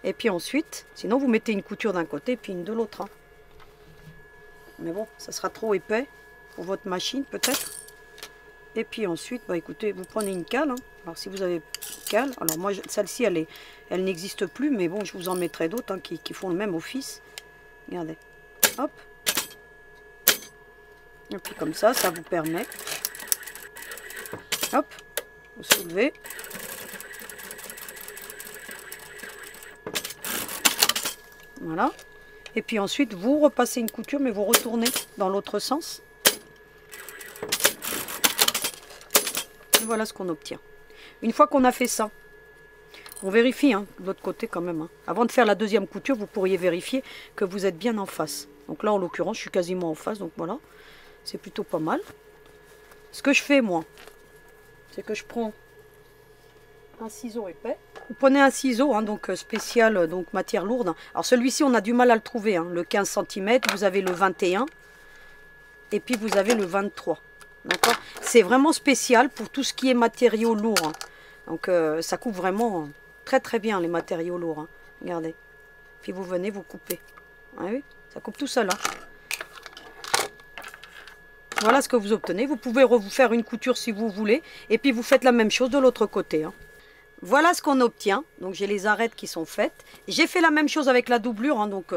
Speaker 1: Et puis ensuite, sinon, vous mettez une couture d'un côté, puis une de l'autre, hein. Mais bon, ça sera trop épais pour votre machine peut-être. Et puis ensuite, bah écoutez, vous prenez une cale. Hein. Alors si vous avez une cale, alors moi celle-ci elle n'existe plus, mais bon, je vous en mettrai d'autres, hein, qui font le même office. Regardez, hop. Et puis comme ça vous permet, hop, vous soulevez. Voilà. Et puis ensuite, vous repassez une couture, mais vous retournez dans l'autre sens. Et voilà ce qu'on obtient. Une fois qu'on a fait ça, on vérifie, hein, de l'autre côté quand même. Hein. Avant de faire la deuxième couture, vous pourriez vérifier que vous êtes bien en face. Donc là, en l'occurrence, je suis quasiment en face, donc voilà. C'est plutôt pas mal. Ce que je fais, moi, c'est que je prends un ciseau épais. Vous prenez un ciseau, hein, donc spécial, donc matière lourde. Alors celui-ci, on a du mal à le trouver. Hein. Le 15 cm, vous avez le 21 et puis vous avez le 23. D'accord? C'est vraiment spécial pour tout ce qui est matériaux lourds. Hein. Donc ça coupe vraiment très très bien les matériaux lourds. Hein. Regardez. Puis vous venez, vous coupez. Ah oui, ça coupe tout ça là. Voilà ce que vous obtenez. Vous pouvez vous faire une couture si vous voulez. Et puis vous faites la même chose de l'autre côté. Hein. Voilà ce qu'on obtient. Donc j'ai les arêtes qui sont faites. J'ai fait la même chose avec la doublure. Hein. Donc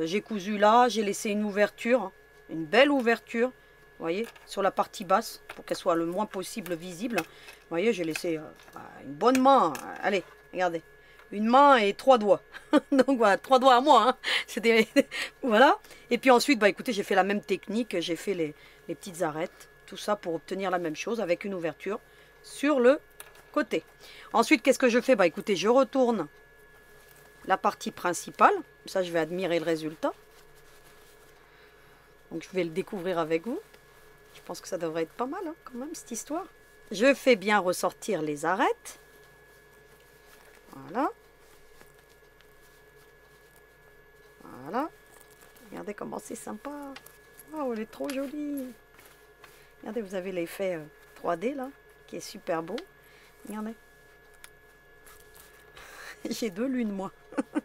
Speaker 1: j'ai cousu là, j'ai laissé une ouverture, hein, une belle ouverture. Vous voyez, sur la partie basse, pour qu'elle soit le moins possible visible. Vous voyez, j'ai laissé une bonne main. Allez, regardez. Une main et 3 doigts. Donc voilà, 3 doigts à moi. Hein. C'était voilà. Et puis ensuite, bah écoutez, j'ai fait la même technique. J'ai fait les petites arêtes. Tout ça pour obtenir la même chose avec une ouverture sur le côté. Ensuite, qu'est-ce que je fais? Bah écoutez, je retourne la partie principale. Ça, je vais admirer le résultat. Donc je vais le découvrir avec vous. Je pense que ça devrait être pas mal hein, quand même cette histoire. Je fais bien ressortir les arêtes. Voilà. Voilà. Regardez comment c'est sympa. Oh, elle est trop jolie. Regardez, vous avez l'effet 3D là, qui est super beau. Regardez. J'ai 2 lunes moi. Vous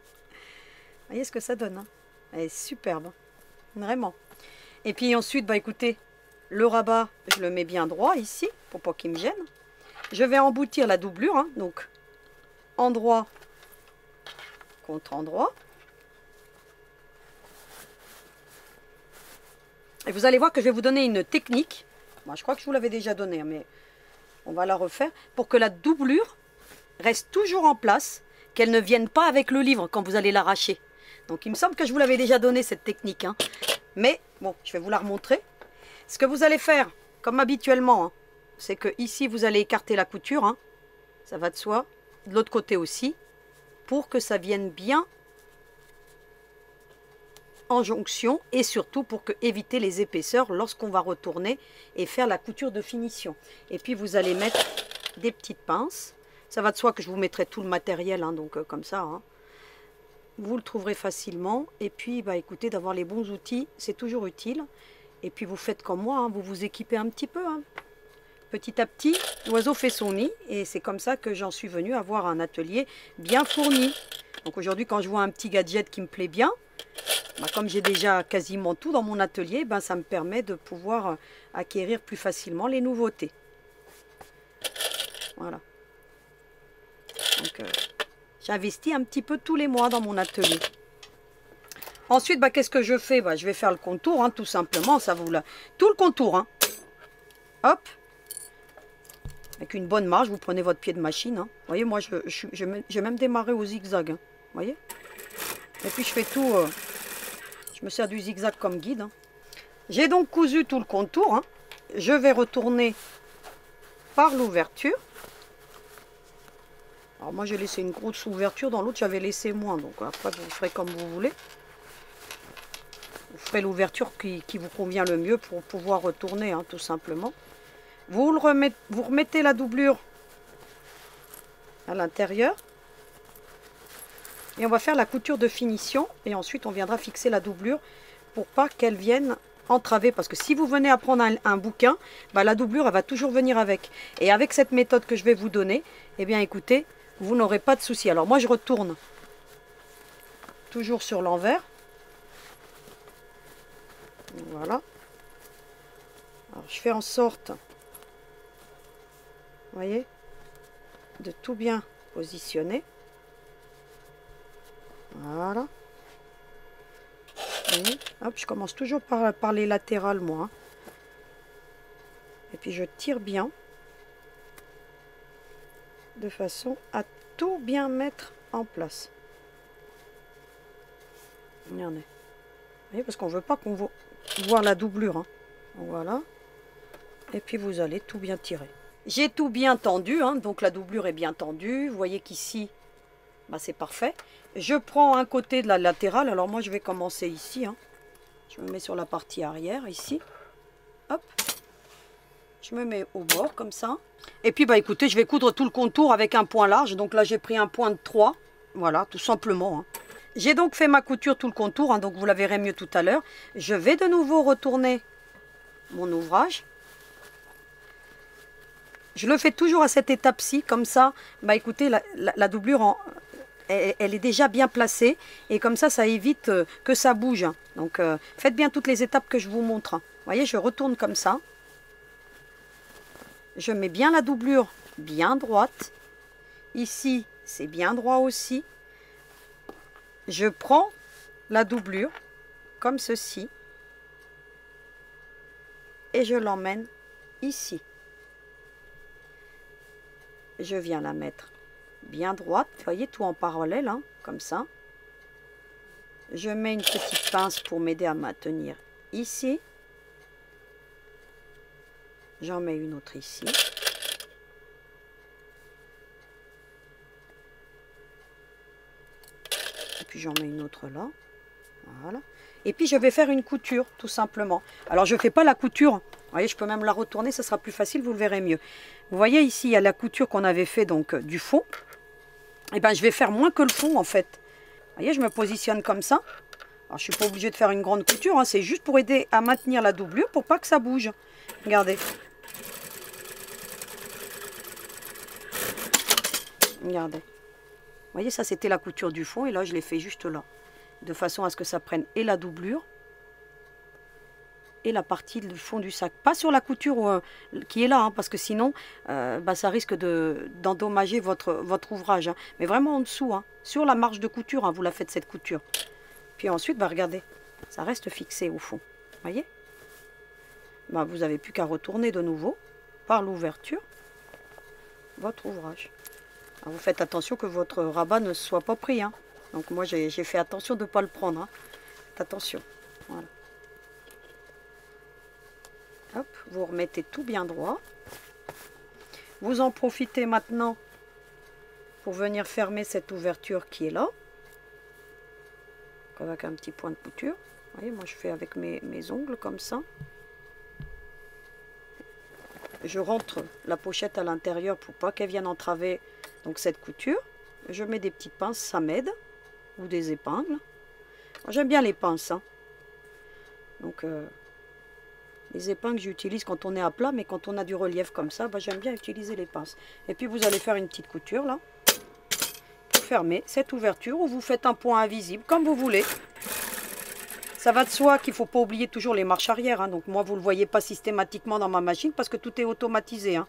Speaker 1: voyez ce que ça donne hein. Elle est superbe. Vraiment. Et puis ensuite, bah écoutez, le rabat, je le mets bien droit ici, pour pas qu'il me gêne. Je vais emboutir la doublure, hein, donc endroit contre endroit. Et vous allez voir que je vais vous donner une technique. Moi, je crois que je vous l'avais déjà donnée, mais on va la refaire. Pour que la doublure reste toujours en place, qu'elle ne vienne pas avec le livre quand vous allez l'arracher. Donc il me semble que je vous l'avais déjà donné cette technique. Hein. Mais bon, je vais vous la remontrer. Ce que vous allez faire, comme habituellement, hein, c'est que ici vous allez écarter la couture. Hein, ça va de soi. De l'autre côté aussi. Pour que ça vienne bien en jonction. Et surtout pour éviter les épaisseurs lorsqu'on va retourner et faire la couture de finition. Et puis vous allez mettre des petites pinces. Ça va de soi que je vous mettrai tout le matériel. Hein, donc comme ça. Hein. Vous le trouverez facilement. Et puis, bah, écoutez, d'avoir les bons outils, c'est toujours utile. Et puis, vous faites comme moi, hein, vous vous équipez un petit peu. Hein. Petit à petit, l'oiseau fait son nid. Et c'est comme ça que j'en suis venue à avoir un atelier bien fourni. Donc aujourd'hui, quand je vois un petit gadget qui me plaît bien, bah, comme j'ai déjà quasiment tout dans mon atelier, bah, ça me permet de pouvoir acquérir plus facilement les nouveautés. Voilà. Donc... j'investis un petit peu tous les mois dans mon atelier. Ensuite, bah, qu'est-ce que je fais? Bah, je vais faire le contour, hein, tout simplement. Ça vous tout le contour. Hein. Hop. Avec une bonne marge, vous prenez votre pied de machine. Hein. Vous voyez, moi, j'ai même démarré au zigzag. Hein. Vous voyez? Et puis, je fais tout. Je me sers du zigzag comme guide. Hein. J'ai donc cousu tout le contour. Hein. Je vais retourner par l'ouverture. Alors moi j'ai laissé une grosse ouverture, dans l'autre j'avais laissé moins, donc après vous ferez comme vous voulez. Vous ferez l'ouverture qui vous convient le mieux pour pouvoir retourner, hein, tout simplement. Vous remettez la doublure à l'intérieur. Et on va faire la couture de finition. Et ensuite on viendra fixer la doublure pour pas qu'elle vienne entraver. Parce que si vous venez à prendre un bouquin, bah, la doublure elle va toujours venir avec. Et avec cette méthode que je vais vous donner, eh bien écoutez, vous n'aurez pas de souci. Alors moi je retourne toujours sur l'envers. Voilà. Alors je fais en sorte, vous voyez, de tout bien positionner. Voilà. Voyez, hop, je commence toujours par les latérales moi. Hein. Et puis je tire bien. De façon à tout bien mettre en place. Regardez. Vous voyez, parce qu'on ne veut pas qu'on voit la doublure. Hein. Voilà. Et puis vous allez tout bien tirer. J'ai tout bien tendu, hein, donc la doublure est bien tendue. Vous voyez qu'ici, bah, c'est parfait. Je prends un côté de la latérale. Alors moi, je vais commencer ici. Hein. Je me mets sur la partie arrière, ici. Hop. Je me mets au bord, comme ça. Et puis, bah écoutez, je vais coudre tout le contour avec un point large. Donc là, j'ai pris un point de 3. Voilà, tout simplement. Hein. J'ai donc fait ma couture tout le contour. Hein, donc vous la verrez mieux tout à l'heure. Je vais de nouveau retourner mon ouvrage. Je le fais toujours à cette étape-ci, comme ça. Bah écoutez, la doublure, elle est déjà bien placée. Et comme ça, ça évite que ça bouge. Donc, faites bien toutes les étapes que je vous montre. Vous voyez, je retourne comme ça. Je mets bien la doublure bien droite. Ici, c'est bien droit aussi. Je prends la doublure comme ceci. et je l'emmène ici. Je viens la mettre bien droite, vous voyez, tout en parallèle, hein, comme ça. Je mets une petite pince pour m'aider à maintenir ici. J'en mets une autre ici. Et puis j'en mets une autre là. Voilà. Et puis je vais faire une couture, tout simplement. Alors je ne fais pas la couture. Vous voyez, je peux même la retourner, ça sera plus facile, vous le verrez mieux. Vous voyez ici, il y a la couture qu'on avait fait donc du fond. Et bien je vais faire moins que le fond en fait. Vous voyez, je me positionne comme ça. Alors je ne suis pas obligée de faire une grande couture, hein, c'est juste pour aider à maintenir la doublure pour pas que ça bouge. Regardez. Regardez. Vous voyez, ça c'était la couture du fond et là je l'ai fait juste là. De façon à ce que ça prenne et la doublure et la partie du fond du sac. Pas sur la couture qui est là, hein, parce que sinon ça risque d'endommager votre ouvrage. Hein. Mais vraiment en dessous, hein, sur la marge de couture, hein, vous la faites cette couture. Puis ensuite, regardez, ça reste fixé au fond. Voyez, vous n'avez plus qu'à retourner de nouveau par l'ouverture votre ouvrage. Alors, vous faites attention que votre rabat ne soit pas pris. Hein. Donc moi, j'ai fait attention de ne pas le prendre. Hein. Faites attention. Voilà. Hop, vous remettez tout bien droit. Vous en profitez maintenant pour venir fermer cette ouverture qui est là. Avec un petit point de couture. Vous voyez, moi je fais avec mes ongles comme ça. Je rentre la pochette à l'intérieur pour pas qu'elle vienne entraver donc cette couture. Je mets des petites pinces, ça m'aide. Ou des épingles. J'aime bien les pinces. Hein. Donc les épingles j'utilise quand on est à plat, mais quand on a du relief comme ça, j'aime bien utiliser les pinces. Et puis vous allez faire une petite couture là. Fermez cette ouverture ou vous faites un point invisible comme vous voulez. Ça va de soi qu'il ne faut pas oublier toujours les marches arrière. Hein. Donc moi vous ne le voyez pas systématiquement dans ma machine parce que tout est automatisé. Hein.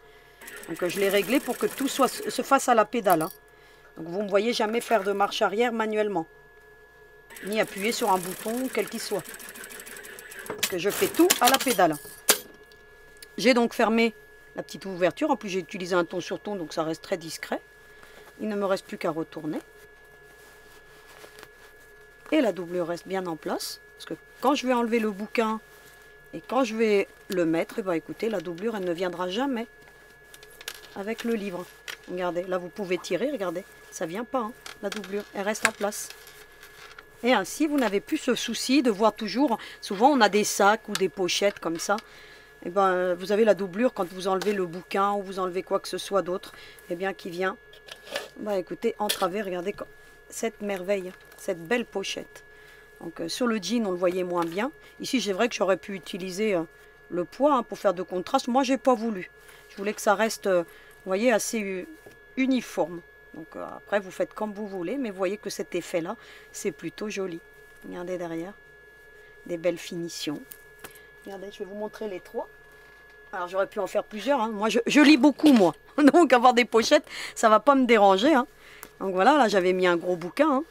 Speaker 1: Donc je l'ai réglé pour que tout se fasse à la pédale. Hein. Donc vous ne me voyez jamais faire de marche arrière manuellement. Ni appuyer sur un bouton quel qu'il soit. Parce que je fais tout à la pédale. J'ai donc fermé la petite ouverture. En plus j'ai utilisé un ton sur ton donc ça reste très discret. Il ne me reste plus qu'à retourner. Et la doublure reste bien en place. Parce que quand je vais enlever le bouquin et quand je vais le mettre, écoutez, la doublure, elle ne viendra jamais avec le livre. Regardez, là vous pouvez tirer, regardez. Ça ne vient pas, hein, la doublure. Elle reste en place. Et ainsi, vous n'avez plus ce souci de voir toujours... Souvent, on a des sacs ou des pochettes comme ça. Et vous avez la doublure quand vous enlevez le bouquin ou vous enlevez quoi que ce soit d'autre. Qui vient... écoutez, entraver, regardez cette merveille, cette belle pochette. Donc sur le jean, on le voyait moins bien. Ici, c'est vrai que j'aurais pu utiliser le poids hein, pour faire de contraste. Moi, j'ai pas voulu. Je voulais que ça reste, vous voyez, assez uniforme. Donc après, vous faites comme vous voulez, mais vous voyez que cet effet-là, c'est plutôt joli. Regardez derrière, des belles finitions. Regardez, je vais vous montrer les trois. Alors j'aurais pu en faire plusieurs. Hein. Moi, je lis beaucoup, moi. Donc avoir des pochettes, ça ne va pas me déranger. Hein. Donc voilà, là j'avais mis un gros bouquin. Hein.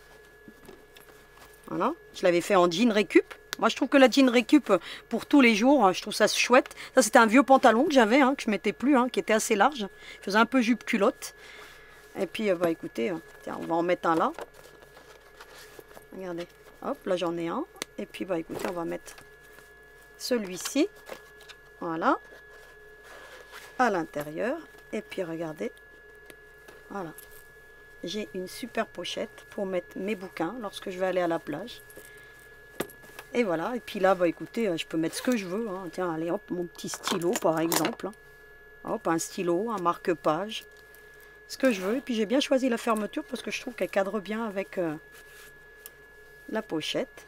Speaker 1: Voilà, je l'avais fait en jean récup. Moi je trouve que la jean récup pour tous les jours, je trouve ça chouette. Ça c'était un vieux pantalon que j'avais, hein, que je ne mettais plus, hein, qui était assez large. Il faisait un peu jupe culotte. Et puis écoutez, tiens, on va en mettre un là. Regardez, hop, là j'en ai un. Et puis écoutez, on va mettre celui-ci. Voilà. À l'intérieur. Et puis regardez. Voilà. J'ai une super pochette pour mettre mes bouquins lorsque je vais aller à la plage. Et voilà. Et puis là, écoutez, je peux mettre ce que je veux. Hein. Tiens, allez, hop, mon petit stylo par exemple. Hein. Hop, un stylo, un marque-page. Ce que je veux. Et puis j'ai bien choisi la fermeture parce que je trouve qu'elle cadre bien avec la pochette.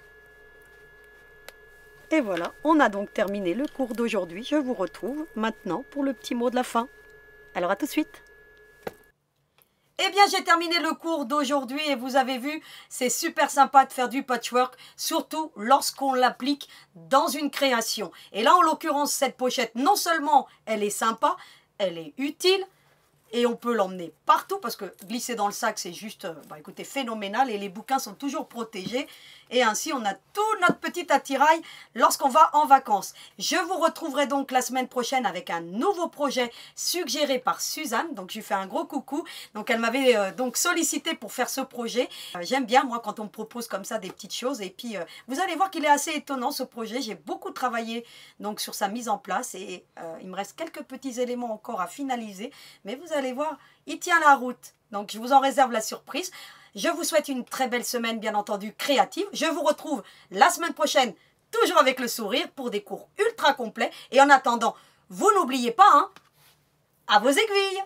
Speaker 1: Et voilà, on a donc terminé le cours d'aujourd'hui. Je vous retrouve maintenant pour le petit mot de la fin. Alors à tout de suite. Eh bien, j'ai terminé le cours d'aujourd'hui et vous avez vu, c'est super sympa de faire du patchwork, surtout lorsqu'on l'applique dans une création. Et là, en l'occurrence, cette pochette, non seulement elle est sympa, elle est utile, Et on peut l'emmener partout parce que glisser dans le sac, c'est juste, écoutez, phénoménal. Et les bouquins sont toujours protégés. Et ainsi, on a tout notre petit attirail lorsqu'on va en vacances. Je vous retrouverai donc la semaine prochaine avec un nouveau projet suggéré par Suzanne. Donc, je lui fais un gros coucou. Donc, elle m'avait donc sollicité pour faire ce projet. J'aime bien, moi, quand on me propose comme ça des petites choses. Et puis, vous allez voir qu'il est assez étonnant, ce projet. J'ai beaucoup travaillé donc sur sa mise en place. Et il me reste quelques petits éléments encore à finaliser. Mais vous allez voir, il tient la route. Donc, je vous en réserve la surprise. Je vous souhaite une très belle semaine, bien entendu, créative. Je vous retrouve la semaine prochaine, toujours avec le sourire, pour des cours ultra complets. Et en attendant, vous n'oubliez pas, hein, à vos aiguilles!